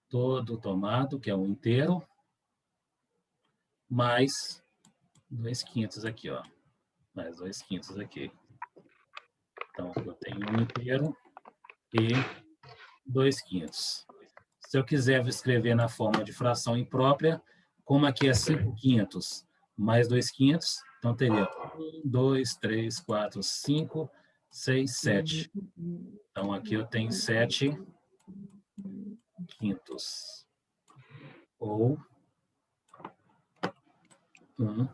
todo tomado, que é um inteiro, mais 2/5 aqui, mais 2/5 aqui. Então, eu tenho um inteiro e 2/5. Se eu quiser escrever na forma de fração imprópria, como aqui é 5/5 mais 2/5, então teria 1, 2, 3, 4, 5, 6, 7. Então, aqui eu tenho 7/5. Ou 1,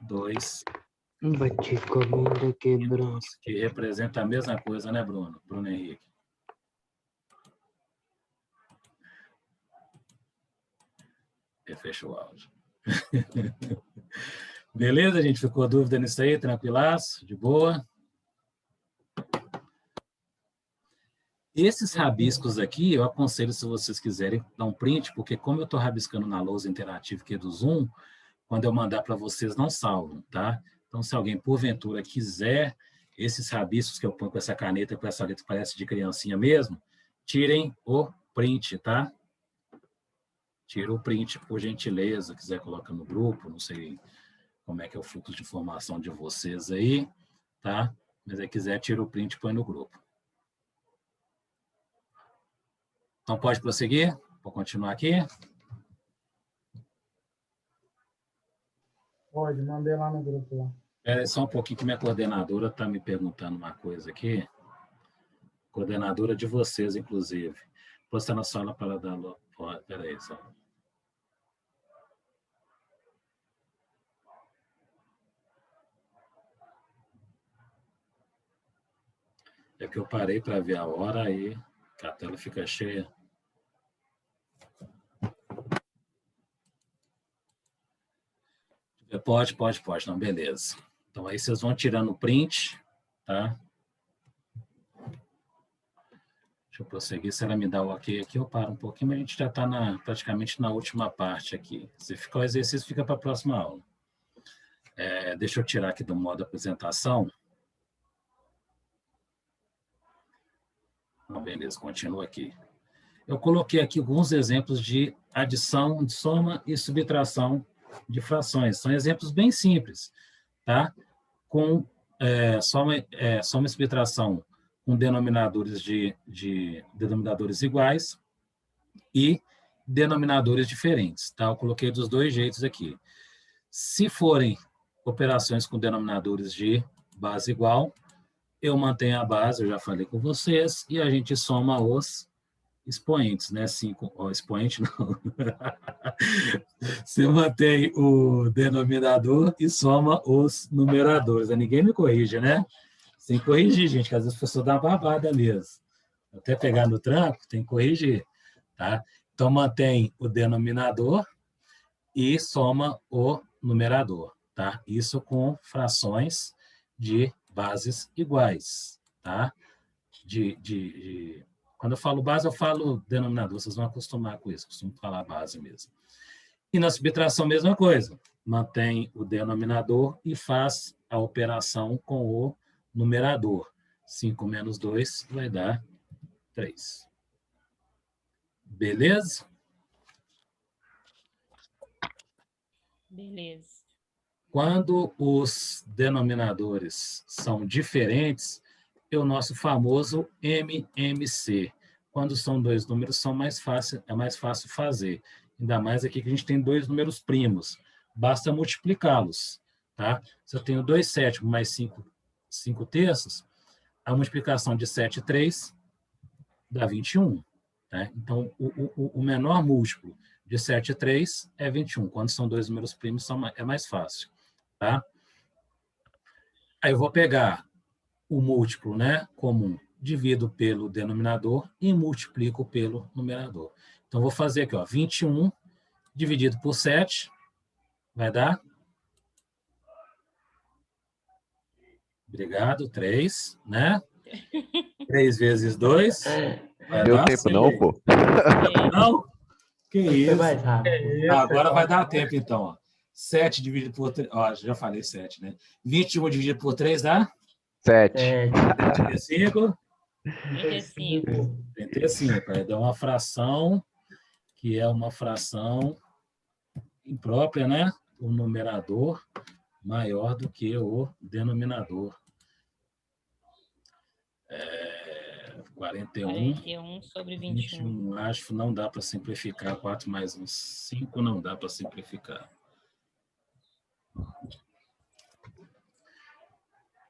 2, que representa a mesma coisa, né, Bruno? Bruno Henrique. Fecha o áudio. Beleza, gente? Ficou dúvida nisso aí? Tranquilaço? De boa? Esses rabiscos aqui, eu aconselho, se vocês quiserem, dar um print, porque como eu estou rabiscando na lousa interativa aqui do Zoom, quando eu mandar para vocês, não salvam, tá? Então, se alguém, porventura, quiser esses rabiscos que eu ponho com essa caneta, com essa letra que parece de criancinha mesmo, tirem o print, tá? Tira o print, por gentileza, quiser colocar no grupo, não sei como é que é o fluxo de informação de vocês aí, tá? Mas se quiser, tira o print e põe no grupo. Então, pode prosseguir? Vou continuar aqui. Pode, mandei lá no grupo lá. Espera só um pouquinho que minha coordenadora está me perguntando uma coisa aqui. Coordenadora de vocês, inclusive. Você está na sala para dar... Espera aí, só. É que eu parei para ver a hora, aí a tela fica cheia. Pode. Não, beleza. Então, aí vocês vão tirando o print, tá? Deixa eu prosseguir. Se ela me dá o ok aqui, eu paro um pouquinho, mas a gente já está praticamente na última parte aqui. Se ficar o exercício, fica para a próxima aula. Deixa eu tirar aqui do modo apresentação. Beleza, continua aqui. Eu coloquei aqui alguns exemplos de adição, de soma e subtração de frações. São exemplos bem simples, tá? Com soma e subtração com denominadores denominadores iguais e denominadores diferentes, tá? Eu coloquei dos dois jeitos aqui. Se forem operações com denominadores de base igual, eu mantenho a base, eu já falei com vocês, e a gente soma os expoentes, né? Expoente não. Você mantém o denominador e soma os numeradores. Ninguém me corrige, né? Sem corrigir, gente, que às vezes a pessoa dá uma babada mesmo. Até pegar no tranco, tem que corrigir, tá? Então, mantém o denominador e soma o numerador, tá? Isso com frações de bases iguais, tá? Quando eu falo base, eu falo denominador, vocês vão acostumar com isso, costumo falar base mesmo. E na subtração, mesma coisa. Mantém o denominador e faz a operação com o numerador. 5 menos 2 vai dar 3. Beleza? Beleza. Quando os denominadores são diferentes, é o nosso famoso MMC. Quando são dois números, é mais fácil fazer. Ainda mais aqui que a gente tem dois números primos. Basta multiplicá-los. Tá? Se eu tenho 2 sétimos mais 5 terços, a multiplicação de 7 e 3 dá 21. Tá? Então, o menor múltiplo de 7 e 3 é 21. Quando são dois números primos, é mais fácil. Tá? Aí eu vou pegar o múltiplo, né, comum, divido pelo denominador e multiplico pelo numerador. Então, vou fazer aqui, ó, 21 dividido por 7 vai dar... Obrigado, 3, né? 3 vezes 2 vai Deu dar tempo 6. não, pô? Não? Que Foi isso? mais rápido. Agora vai dar tempo, então. Ó. 7 dividido por 3... Ó, já falei 7, né? 21 dividido por 3 dá? 7. 35. 35. 35. Aí dá uma fração, que é uma fração imprópria, né? O numerador maior do que o denominador. 41 sobre 21. Acho que não dá para simplificar. 4 mais 1, 5, não dá para simplificar.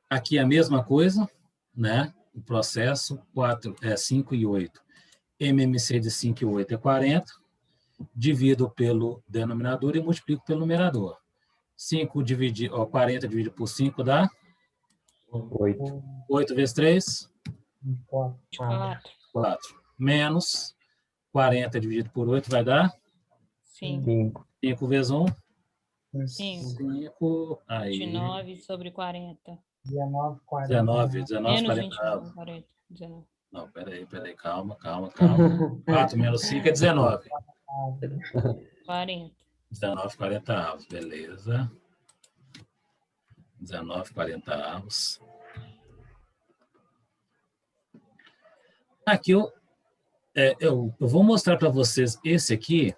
Aqui é a mesma coisa, né? O processo, 5 e 8. MMC de 5 e 8 é 40. Divido pelo denominador e multiplico pelo numerador. 40 dividido por 5 dá? 8. 8 vezes 3? 4. 4. Menos 40 dividido por 8 vai dar? 5. 5 vezes 1? 5. 5. Aí. 29 sobre 40. 19, 40. 19, Menos 40. 29, 40. 19. Não, peraí, calma. 4 menos 5 é 19. 40. 19, 40 avos, beleza. 19, 40 avos. Aqui eu vou mostrar para vocês esse aqui,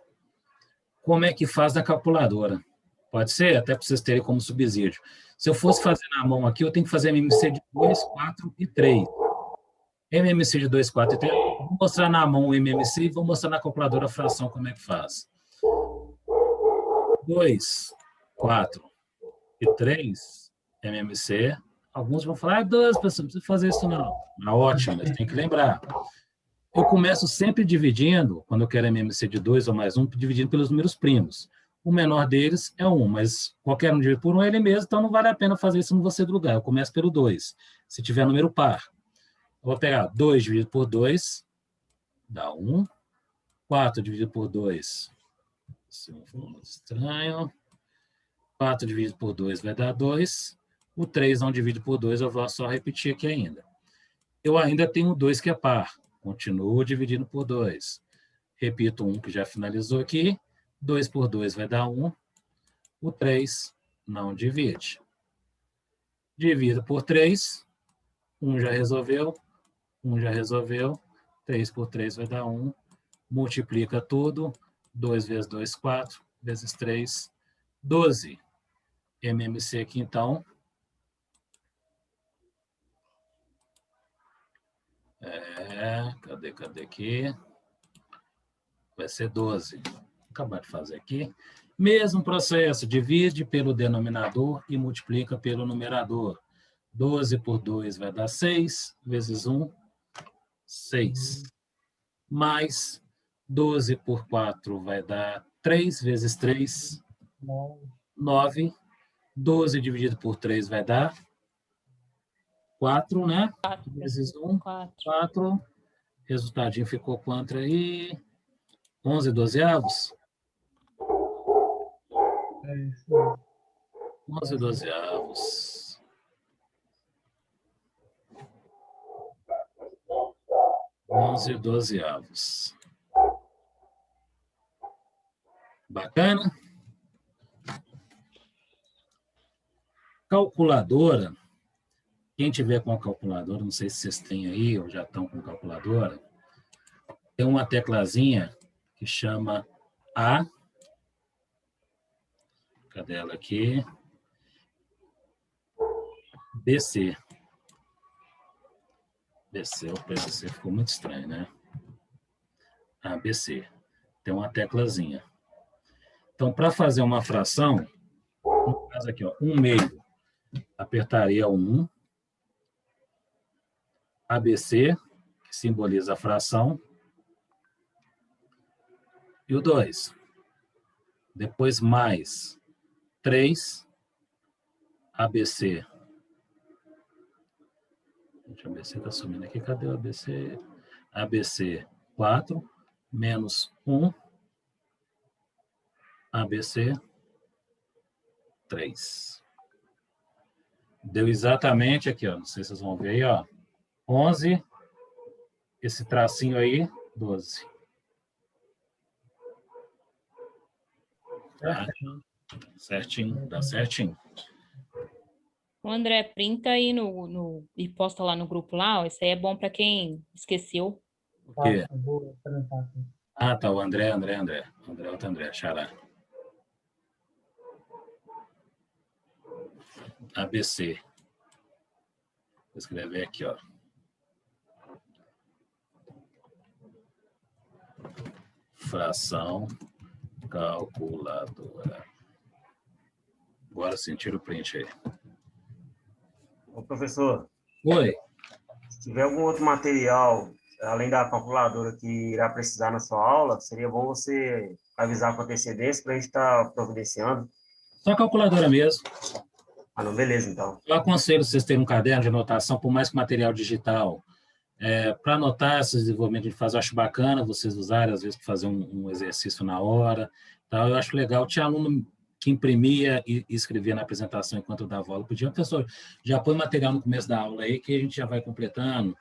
como é que faz na calculadora. Pode ser? Até para vocês terem como subsídio. Se eu fosse fazer na mão aqui, eu tenho que fazer MMC de 2, 4 e 3. MMC de 2, 4 e 3. Vou mostrar na mão o MMC e vou mostrar na calculadora a fração como é que faz. 2, 4 e 3, MMC. Alguns vão falar, 2, pessoal, não precisa fazer isso não. Ótimo, mas tem que lembrar. Eu começo sempre dividindo, quando eu quero MMC de 2 ou mais 1, dividindo pelos números primos. O menor deles é 1, mas qualquer um dividido por 1 é ele mesmo, então não vale a pena fazer isso no você do lugar. Eu começo pelo 2, se tiver número par. Eu vou pegar 2 dividido por 2, dá 1. 4 dividido por 2, isso é um estranho. 4 dividido por 2 vai dar 2. O 3 não divide por 2, eu vou só repetir aqui ainda. Eu ainda tenho 2 que é par. Continuo dividindo por 2. Repito 1 que já finalizou aqui. 2 por 2 vai dar 1. O 3 não divide. Divido por 3. 1 já resolveu. 1 já resolveu. 3 por 3 vai dar 1. Multiplica tudo. 2 vezes 2, 4. Vezes 3, 12. MMC aqui, então. Cadê aqui? Vai ser 12. Vou acabar de fazer aqui. Mesmo processo, divide pelo denominador e multiplica pelo numerador. 12 por 2 vai dar 6, vezes 1, 6. Mais 12 por 4 vai dar 3, vezes 3, 9. 12 dividido por 3 vai dar 4, né? 4 Vezes 1, 4. 4. Resultadinho ficou quanto aí? 11 dozeavos? É isso mesmo. 11 dozeavos. Onze dozeavos. Bacana? Calculadora. Quem tiver com a calculadora, não sei se vocês têm aí ou já estão com calculadora, tem uma teclazinha que chama A. Cadê ela aqui? BC. BC, o PCC ficou muito estranho, né? ABC. Tem uma teclazinha. Então, para fazer uma fração, no caso aqui, ó, 1/2, apertaria 1. ABC, que simboliza a fração. E o 2. Depois mais 3. ABC. Gente, o ABC está sumindo aqui. Cadê o ABC? ABC 4 menos 1. ABC 3. Deu exatamente aqui, ó. Não sei se vocês vão ver aí, ó. 11. Esse tracinho aí, 12. Tá? Certinho, dá certinho. O André, printa aí e posta lá no grupo lá, ó. Isso aí é bom para quem esqueceu. O quê? Eu vou printar aqui. Ah, tá, o André. André, outro André, Xará. ABC. Vou escrever aqui, ó. Fração calculadora. Agora sim, tira o print aí. Ô, professor, Oi. se tiver algum outro material, além da calculadora, que irá precisar na sua aula, seria bom você avisar com antecedência para a gente estar providenciando. Só calculadora mesmo. Ah, não, beleza, então. Eu aconselho vocês terem um caderno de anotação, por mais que material digital. Para anotar esses desenvolvimentos que a gente faz, eu acho bacana vocês usarem, às vezes, para fazer um exercício na hora. Então, eu acho legal. Tinha aluno que imprimia e escrevia na apresentação enquanto eu dava aula. Podia, professor, já põe material no começo da aula aí, que a gente já vai completando,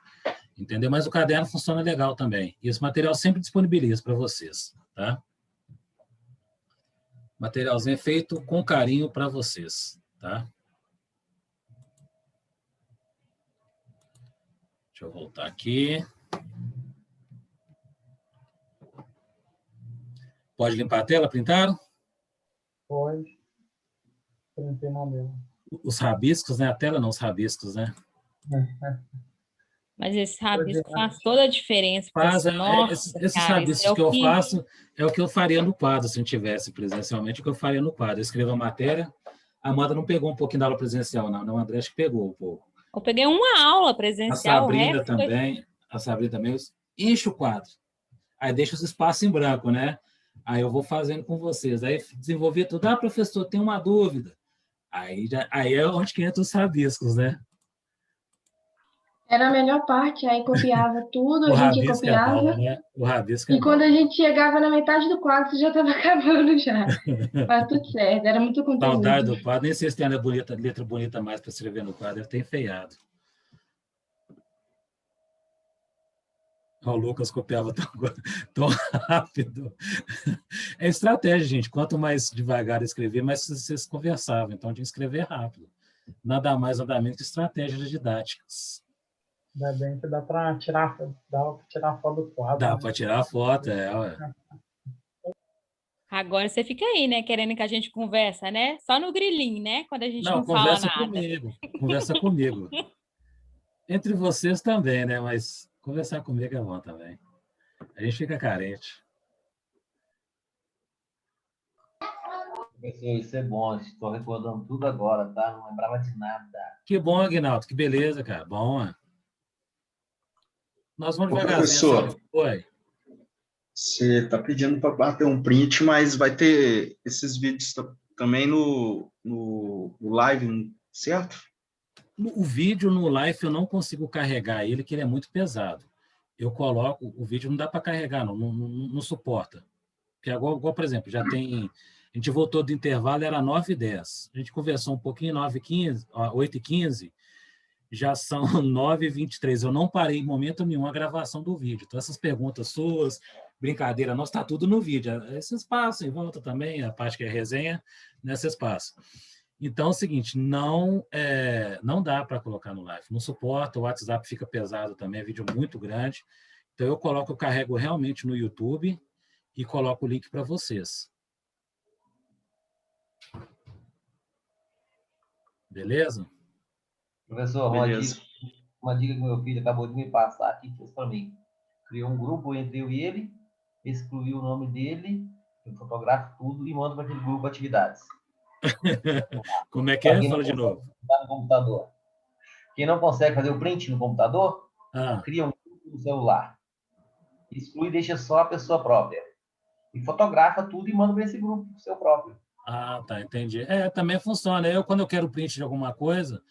entendeu? Mas o caderno funciona legal também. E esse material sempre disponibiliza para vocês, tá? Materialzinho feito com carinho para vocês, tá? Deixa eu voltar aqui. Pode limpar a tela, printaram? Pode. Printei na dela. Os rabiscos, né? A tela não, os rabiscos, né? Mas esse rabisco faz toda a diferença. Faz, Nossa, esses cara, rabiscos isso é que eu o faço é o que eu faria no quadro, se não tivesse presencialmente, o que eu faria no quadro. Eu escrevo a matéria, a Amanda não pegou um pouquinho da aula presencial, não. O André acho que pegou um pouco. Eu peguei uma aula A presencial, Sabrina também, enche o quadro. Aí deixa os espaços em branco, né? Aí eu vou fazendo com vocês. Aí desenvolvi tudo. Ah, professor, tem uma dúvida. Aí é onde que entra os rabiscos, né? Era a melhor parte, aí copiava tudo, O a gente rabisco é bom, copiava. né? O rabisco é E quando bom. a gente chegava na metade do quadro, já estava acabando já. Mas tudo certo, era muito Saudade conteúdo. do quadro. Nem sei se tem letra bonita mais para escrever no quadro. Deve ter enfeiado. O Lucas copiava tão rápido. É estratégia, gente. Quanto mais devagar escrever, mais vocês conversavam. Então, tinha que escrever rápido. Nada mais, nada menos que estratégias didáticas. Ainda bem que dá para tirar foto do quadro. Dá né? para tirar foto, ué. Agora você fica aí, né? Querendo que a gente conversa, né? Só no grilinho, né? Quando a gente Não, não fala conversa nada. comigo. Conversa comigo. Entre vocês também, né? Mas conversar comigo é bom também. A gente fica carente. Professor, isso é bom. Estou recordando tudo agora, tá? Não lembrava de nada. Que bom, Aguinaldo. Que beleza, cara. Bom, ó. Nós vamos Ô, devagarzinho. professor, Sabe? Oi. você está pedindo para bater um print, mas vai ter esses vídeos também no live, certo? O vídeo no live eu não consigo carregar ele, que ele é muito pesado. Eu coloco, o vídeo não dá para carregar, não suporta. Porque igual, por exemplo, já tem... A gente voltou do intervalo, era 9h10. A gente conversou um pouquinho, 9h15, 8h15, já são 9h23. Eu não parei em momento nenhum a gravação do vídeo. Então, essas perguntas suas, brincadeira, nossa, está tudo no vídeo. Esses passam em volta também, a parte que é resenha, nesse espaço. Então, é o seguinte, não dá para colocar no live, não suporta, o WhatsApp fica pesado também, é vídeo muito grande. Então, eu carrego realmente no YouTube e coloco o link para vocês. Beleza? Professor, Beleza. uma dica que meu filho acabou de me passar aqui, fez para mim. Criou um grupo entre eu e ele, excluiu o nome dele, eu fotografo tudo e mando para aquele grupo atividades. Como é que é? Fala de novo. No computador. Quem não consegue fazer o print no computador, cria um grupo no celular. Exclui e deixa só a pessoa própria. E fotografa tudo e manda para esse grupo seu próprio. Ah, tá, entendi. Também funciona. Quando eu quero print de alguma coisa,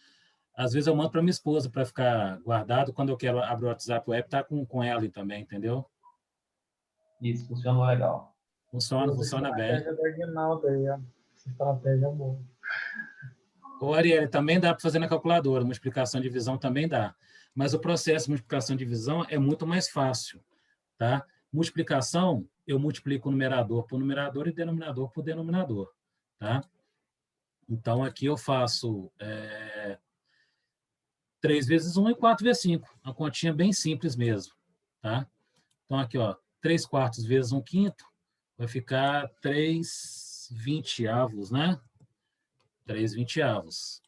às vezes eu mando para minha esposa para ficar guardado. Quando eu quero abrir o WhatsApp web, tá com ela também, entendeu? Isso, funciona legal. Funciona bem. Estratégia do Aguinaldo aí, ó. Essa estratégia é boa. Ô, Ariel, também dá para fazer na calculadora, multiplicação e divisão também dá. Mas o processo de multiplicação e divisão é muito mais fácil, tá? Multiplicação, eu multiplico o numerador por numerador e denominador por denominador, tá? Então, aqui eu faço 3 vezes 1 e 4 vezes 5. Uma continha bem simples mesmo, tá? Então, aqui, ó, 3/4 vezes 1/5 vai ficar 3/20, né? 3/20.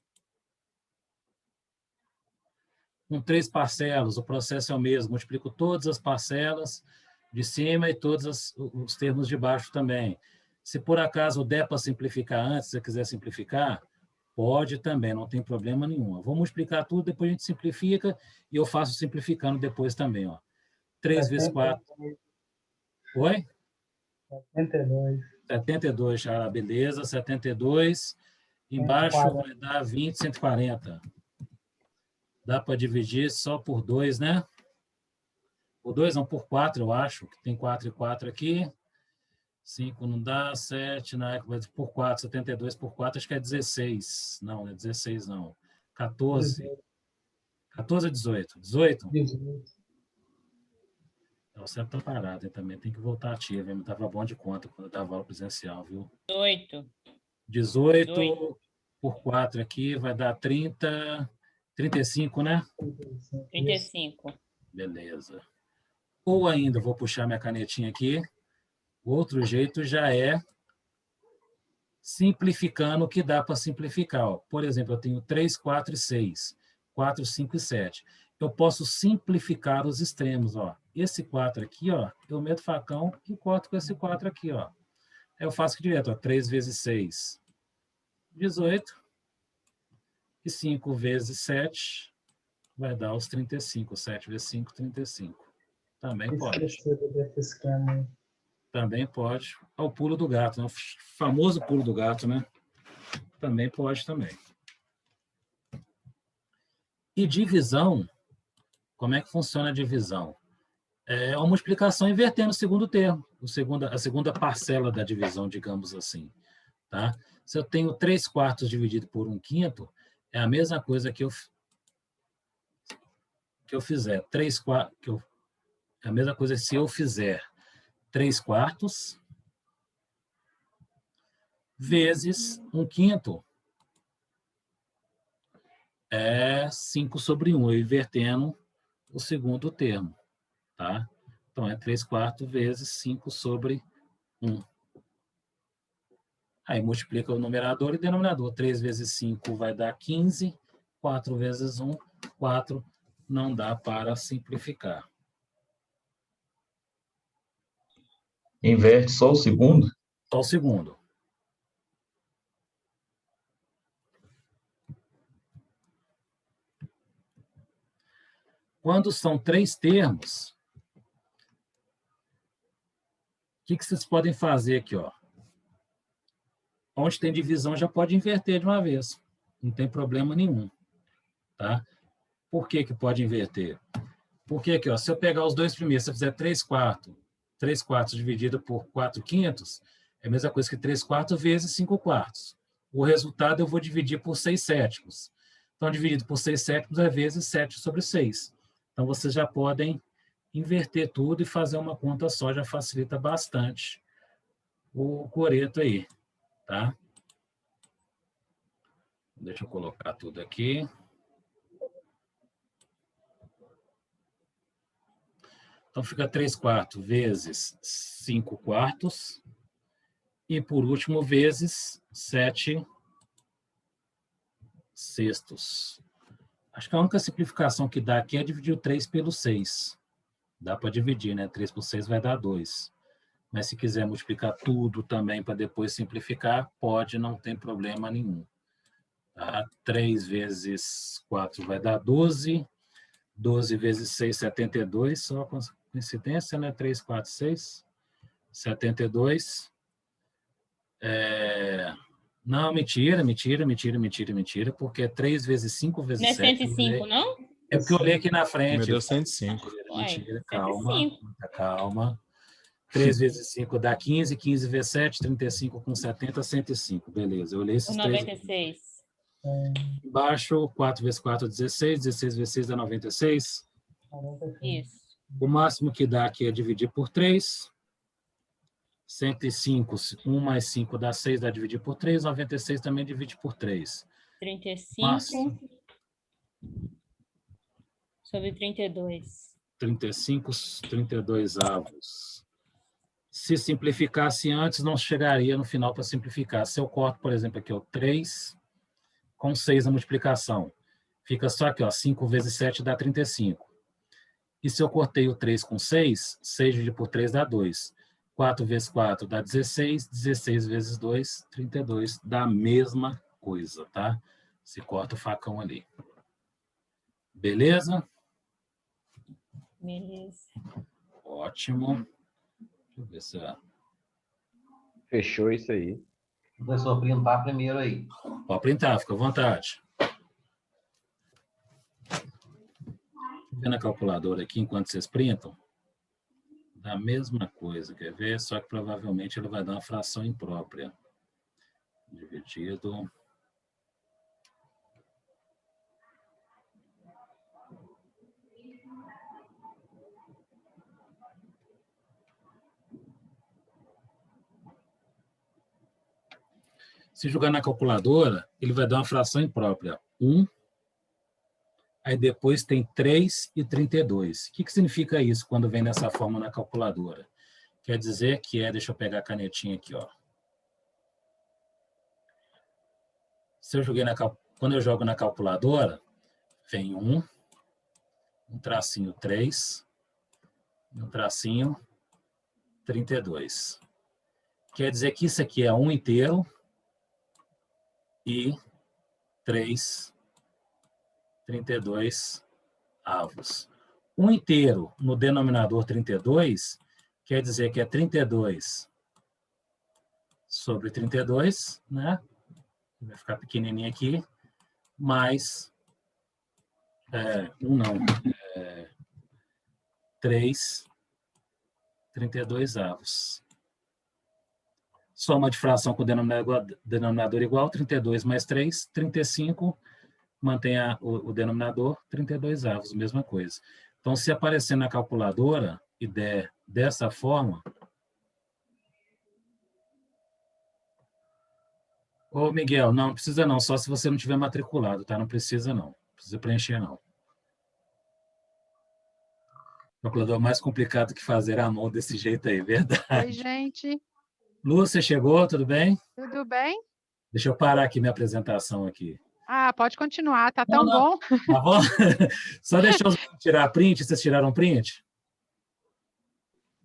Com 3 parcelas, o processo é o mesmo. Multiplico todas as parcelas de cima e todos os termos de baixo também. Se por acaso der para simplificar antes, se você quiser simplificar, pode também, não tem problema nenhum. Eu vou multiplicar tudo, depois a gente simplifica e eu faço simplificando depois também. Ó. 3 vezes 4. Oi? 72. 72, beleza. 72. Embaixo 140. Vai dar 20, 140. Dá para dividir só por 2, né? Por 2, não, por 4, eu acho. Que tem 4 e 4 aqui. 5 não dá, 7, né? Por 4, 72 por 4, acho que é 16. Não é 16, não. 14. 14 ou 18? 18? 18. O certo tá parado, hein, também. Tem que voltar ativo. Não estava bom de conta quando eu dava aula presencial, viu? 18 por 4 aqui vai dar 30... 35, né? 35. Beleza. Ou ainda, vou puxar minha canetinha aqui. O outro jeito já é simplificando o que dá para simplificar. Ó. Por exemplo, eu tenho 3, 4 e 6. 4, 5 e 7. Eu posso simplificar os extremos. Ó. Esse 4 aqui, ó, eu meto facão e corto com esse 4 aqui. Ó. Aí eu faço aqui direto. Ó, 3 vezes 6, 18. E 5 vezes 7 vai dar os 35. 7 vezes 5, 35. Também pode. Desse esquema aí. Também pode. É o pulo do gato, né? O famoso pulo do gato, né? Também pode também. E divisão, Como é que funciona a divisão? É uma multiplicação invertendo o segundo termo, a segunda parcela da divisão, digamos assim. Tá? Se eu tenho 3/4 dividido por 1/5, é a mesma coisa que eu fizer 3/4, é a mesma coisa se eu fizer 3/4 vezes 1/5, é 5/1, eu invertendo o segundo termo. Tá? Então, é 3/4 vezes 5/1. Aí, multiplica o numerador e o denominador. 3 vezes 5 vai dar 15. 4 vezes 1, 4. Não dá para simplificar. Inverte só o segundo? Só o segundo. Quando são 3 termos, o que vocês podem fazer aqui? Ó? Onde tem divisão, já pode inverter de uma vez. Não tem problema nenhum. Tá? Por que pode inverter? Porque aqui, ó, se eu pegar os dois primeiros, se eu fizer 3/4 dividido por 4/5, é a mesma coisa que 3/4 vezes 5/4. O resultado eu vou dividir por 6/7. Então, dividido por 6/7 é vezes 7/6. Então, vocês já podem inverter tudo e fazer uma conta só, já facilita bastante o coreto aí, tá? Deixa eu colocar tudo aqui. Então, fica 3/4 vezes 5/4 e, por último, vezes 7/6. Acho que a única simplificação que dá aqui é dividir o 3 pelo 6. Dá para dividir, né? 3 por 6 vai dar 2. Mas se quiser multiplicar tudo também para depois simplificar, pode, não tem problema nenhum. Tá? 3 vezes 4 vai dar 12. 12 vezes 6, 72. Só coincidência, né? 3, 4, 6. 72. Não, mentira, porque 3 vezes 5 vezes 7. Não é 105, não? É porque eu olhei aqui na frente. Me deu 105. Mentira, calma. 3 vezes 5 dá 15, 15 vezes 7, 35 com 70, 105. Beleza, eu olhei esses 96. Embaixo, 4 vezes 4, 16, 16 vezes 6 dá 96. Isso. O máximo que dá aqui é dividir por 3. 105, 1 mais 5 dá 6, dá dividir por 3. 96 também divide por 3. 35 máximo. Sobre 32. 35, 32 avos. Se simplificasse antes, não chegaria no final para simplificar. Se eu corto, por exemplo, aqui, ó, 3 com 6 a multiplicação, fica só aqui, ó, 5 vezes 7 dá 35. E se eu cortei o 3 com 6, 6 dividido por 3 dá 2. 4 vezes 4 dá 16, 16 vezes 2, 32, dá a mesma coisa, tá? Se corta o facão ali. Beleza? Beleza. Ótimo. Deixa eu ver se... Fechou isso aí. Professor, printar primeiro aí. Pode printar, fica à vontade. Vendo a calculadora aqui enquanto vocês printam, dá a mesma coisa, quer ver? Só que provavelmente ele vai dar uma fração imprópria. Dividido. Se jogar na calculadora, ele vai dar uma fração imprópria. 1. Aí depois tem 3 e 32. O que significa isso quando vem dessa forma na calculadora? Quer dizer que deixa eu pegar a canetinha aqui, ó. Quando eu jogo na calculadora, vem 1, um tracinho 3, um tracinho 32. Quer dizer que isso aqui é 1 inteiro e 3, 32 avos. 1 inteiro no denominador 32 quer dizer que é 32 sobre 32, né? Vai ficar pequenininho aqui, mais 1 não. 3, 32 avos. Soma de fração com denominador igual, 32 mais 3, 35, mantém o denominador, 32 avos, mesma coisa. Então, se aparecer na calculadora e der dessa forma... Ô, Miguel, não precisa não, só se você não tiver matriculado, tá? Não precisa não, precisa preencher não. Calculador mais complicado que fazer à mão desse jeito aí, verdade. Oi, gente. Lúcia, chegou, tudo bem? Tudo bem? Deixa eu parar aqui minha apresentação aqui. Ah, pode continuar, tá tão bom. Tá bom? Só deixa eu tirar print, vocês tiraram print?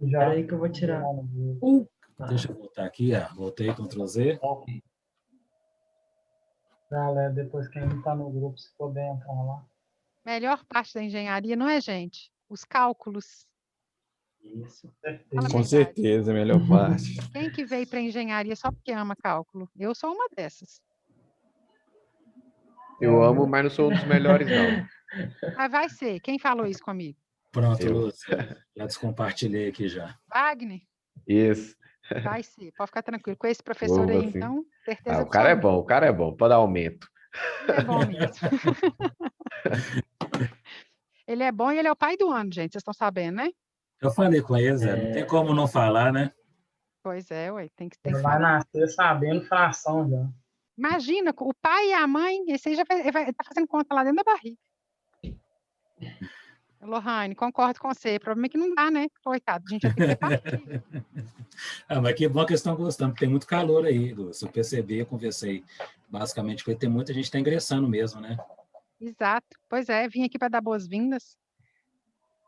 Já. Peraí que eu vou tirar. Deixa eu voltar aqui, voltei, Ctrl Z. Galera, depois quem está no grupo, se puder entrar lá. Melhor parte da engenharia, não é, gente? Os cálculos. Isso. Com certeza, a melhor parte. Quem que veio para engenharia só porque ama cálculo? Eu sou uma dessas. Eu amo, mas não sou um dos melhores, não. Mas vai ser. Quem falou isso comigo? Pronto, Lúcia. Já descompartilhei aqui já. Wagner? Isso. Vai ser. Pode ficar tranquilo. Com esse professor aí, Assim. então, certeza O cara é bom, pode dar aumento. Ele é bom mesmo. Ele é bom e ele é o pai do ano, gente. Vocês estão sabendo, né? Eu falei com eles, não tem como não falar, né? Pois é, ué. Tem que Ele vai nascer sabendo fração já. Imagina, o pai e a mãe, esse aí já tá fazendo conta lá dentro da barriga. Lohane, concordo com você. O problema é que não dá, né? Coitado, a gente já tem que repartir. Mas que bom que eles estão gostando, porque tem muito calor aí, Lúcia. Eu percebi, eu conversei basicamente com ele, tem muita gente que está ingressando mesmo, né? Exato. Pois é, vim aqui para dar boas-vindas.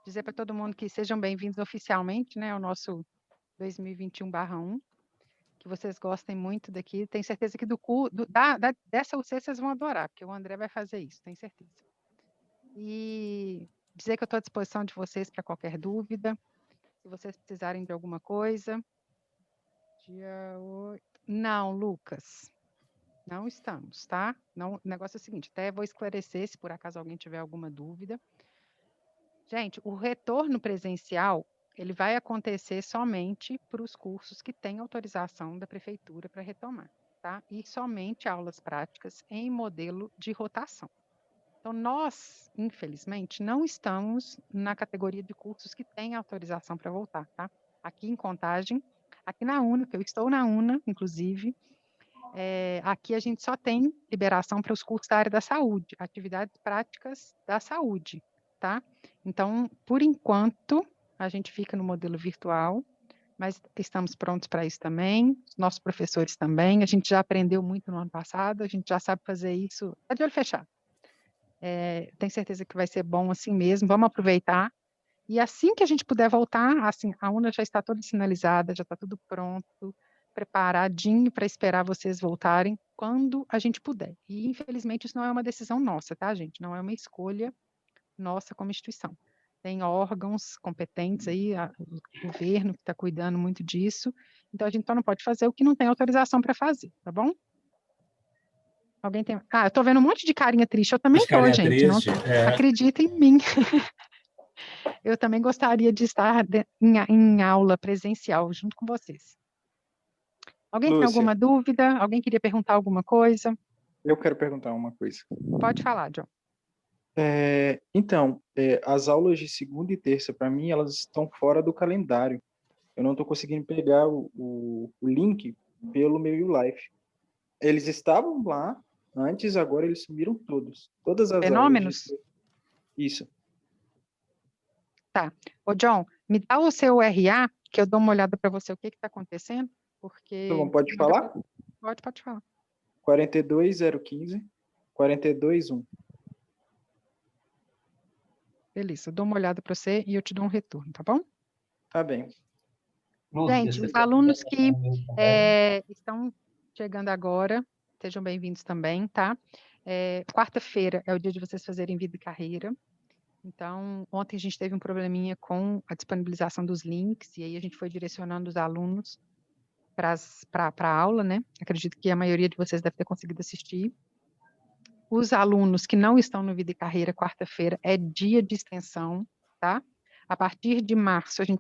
Dizer para todo mundo que sejam bem-vindos oficialmente, né? Ao nosso 2021/1. Que vocês gostem muito daqui. Tenho certeza que dessa UC vocês vão adorar, porque o André vai fazer isso, tenho certeza. E dizer que eu estou à disposição de vocês para qualquer dúvida. Se vocês precisarem de alguma coisa. Dia 8. Não, Lucas. Não estamos, tá? Não, o negócio é o seguinte, até vou esclarecer se por acaso alguém tiver alguma dúvida. Gente, o retorno presencial, ele vai acontecer somente para os cursos que têm autorização da prefeitura para retomar, tá? E somente aulas práticas em modelo de rotação. Então, nós, infelizmente, não estamos na categoria de cursos que têm autorização para voltar, tá? Aqui em Contagem, aqui na UNA, que eu estou na UNA, inclusive, aqui a gente só tem liberação para os cursos da área da saúde, atividades práticas da saúde, tá? Então, por enquanto, a gente fica no modelo virtual, mas estamos prontos para isso também, os nossos professores também, a gente já aprendeu muito no ano passado, a gente já sabe fazer isso, de olho fechado. Tenho certeza que vai ser bom assim mesmo, vamos aproveitar, e assim que a gente puder voltar, assim, a UNA já está toda sinalizada, já está tudo pronto, preparadinho para esperar vocês voltarem quando a gente puder. E, infelizmente, isso não é uma decisão nossa, tá, gente? Não é uma escolha nossa como instituição. Tem órgãos competentes aí, o governo que está cuidando muito disso, então a gente só não pode fazer o que não tem autorização para fazer, tá bom? Alguém tem... eu tô vendo um monte de carinha triste, eu também tô, gente. Triste, não... Acredita em mim. Eu também gostaria de estar em aula presencial junto com vocês. Alguém Lúcia, tem alguma dúvida? Alguém queria perguntar alguma coisa? Eu quero perguntar uma coisa. Pode falar, John. Então, as aulas de segunda e terça, para mim, elas estão fora do calendário. Eu não estou conseguindo pegar o link pelo meu Life. Eles estavam lá antes, agora eles sumiram todos. Todas as Fenômenos? aulas. Isso. Tá. Ô, John, me dá o seu RA, que eu dou uma olhada para você o que está acontecendo, porque... Então, pode falar? Pode falar. 42015, 421. Beleza, eu dou uma olhada para você e eu te dou um retorno, tá bom? Tá bem. Gente, os alunos que estão chegando agora, sejam bem-vindos também, tá? Quarta-feira é o dia de vocês fazerem vida e carreira. Então, ontem a gente teve um probleminha com a disponibilização dos links, e aí a gente foi direcionando os alunos para a aula, né? Acredito que a maioria de vocês deve ter conseguido assistir. os alunos que não estão no Vida e Carreira, quarta-feira é dia de extensão, tá? A partir de março, a gente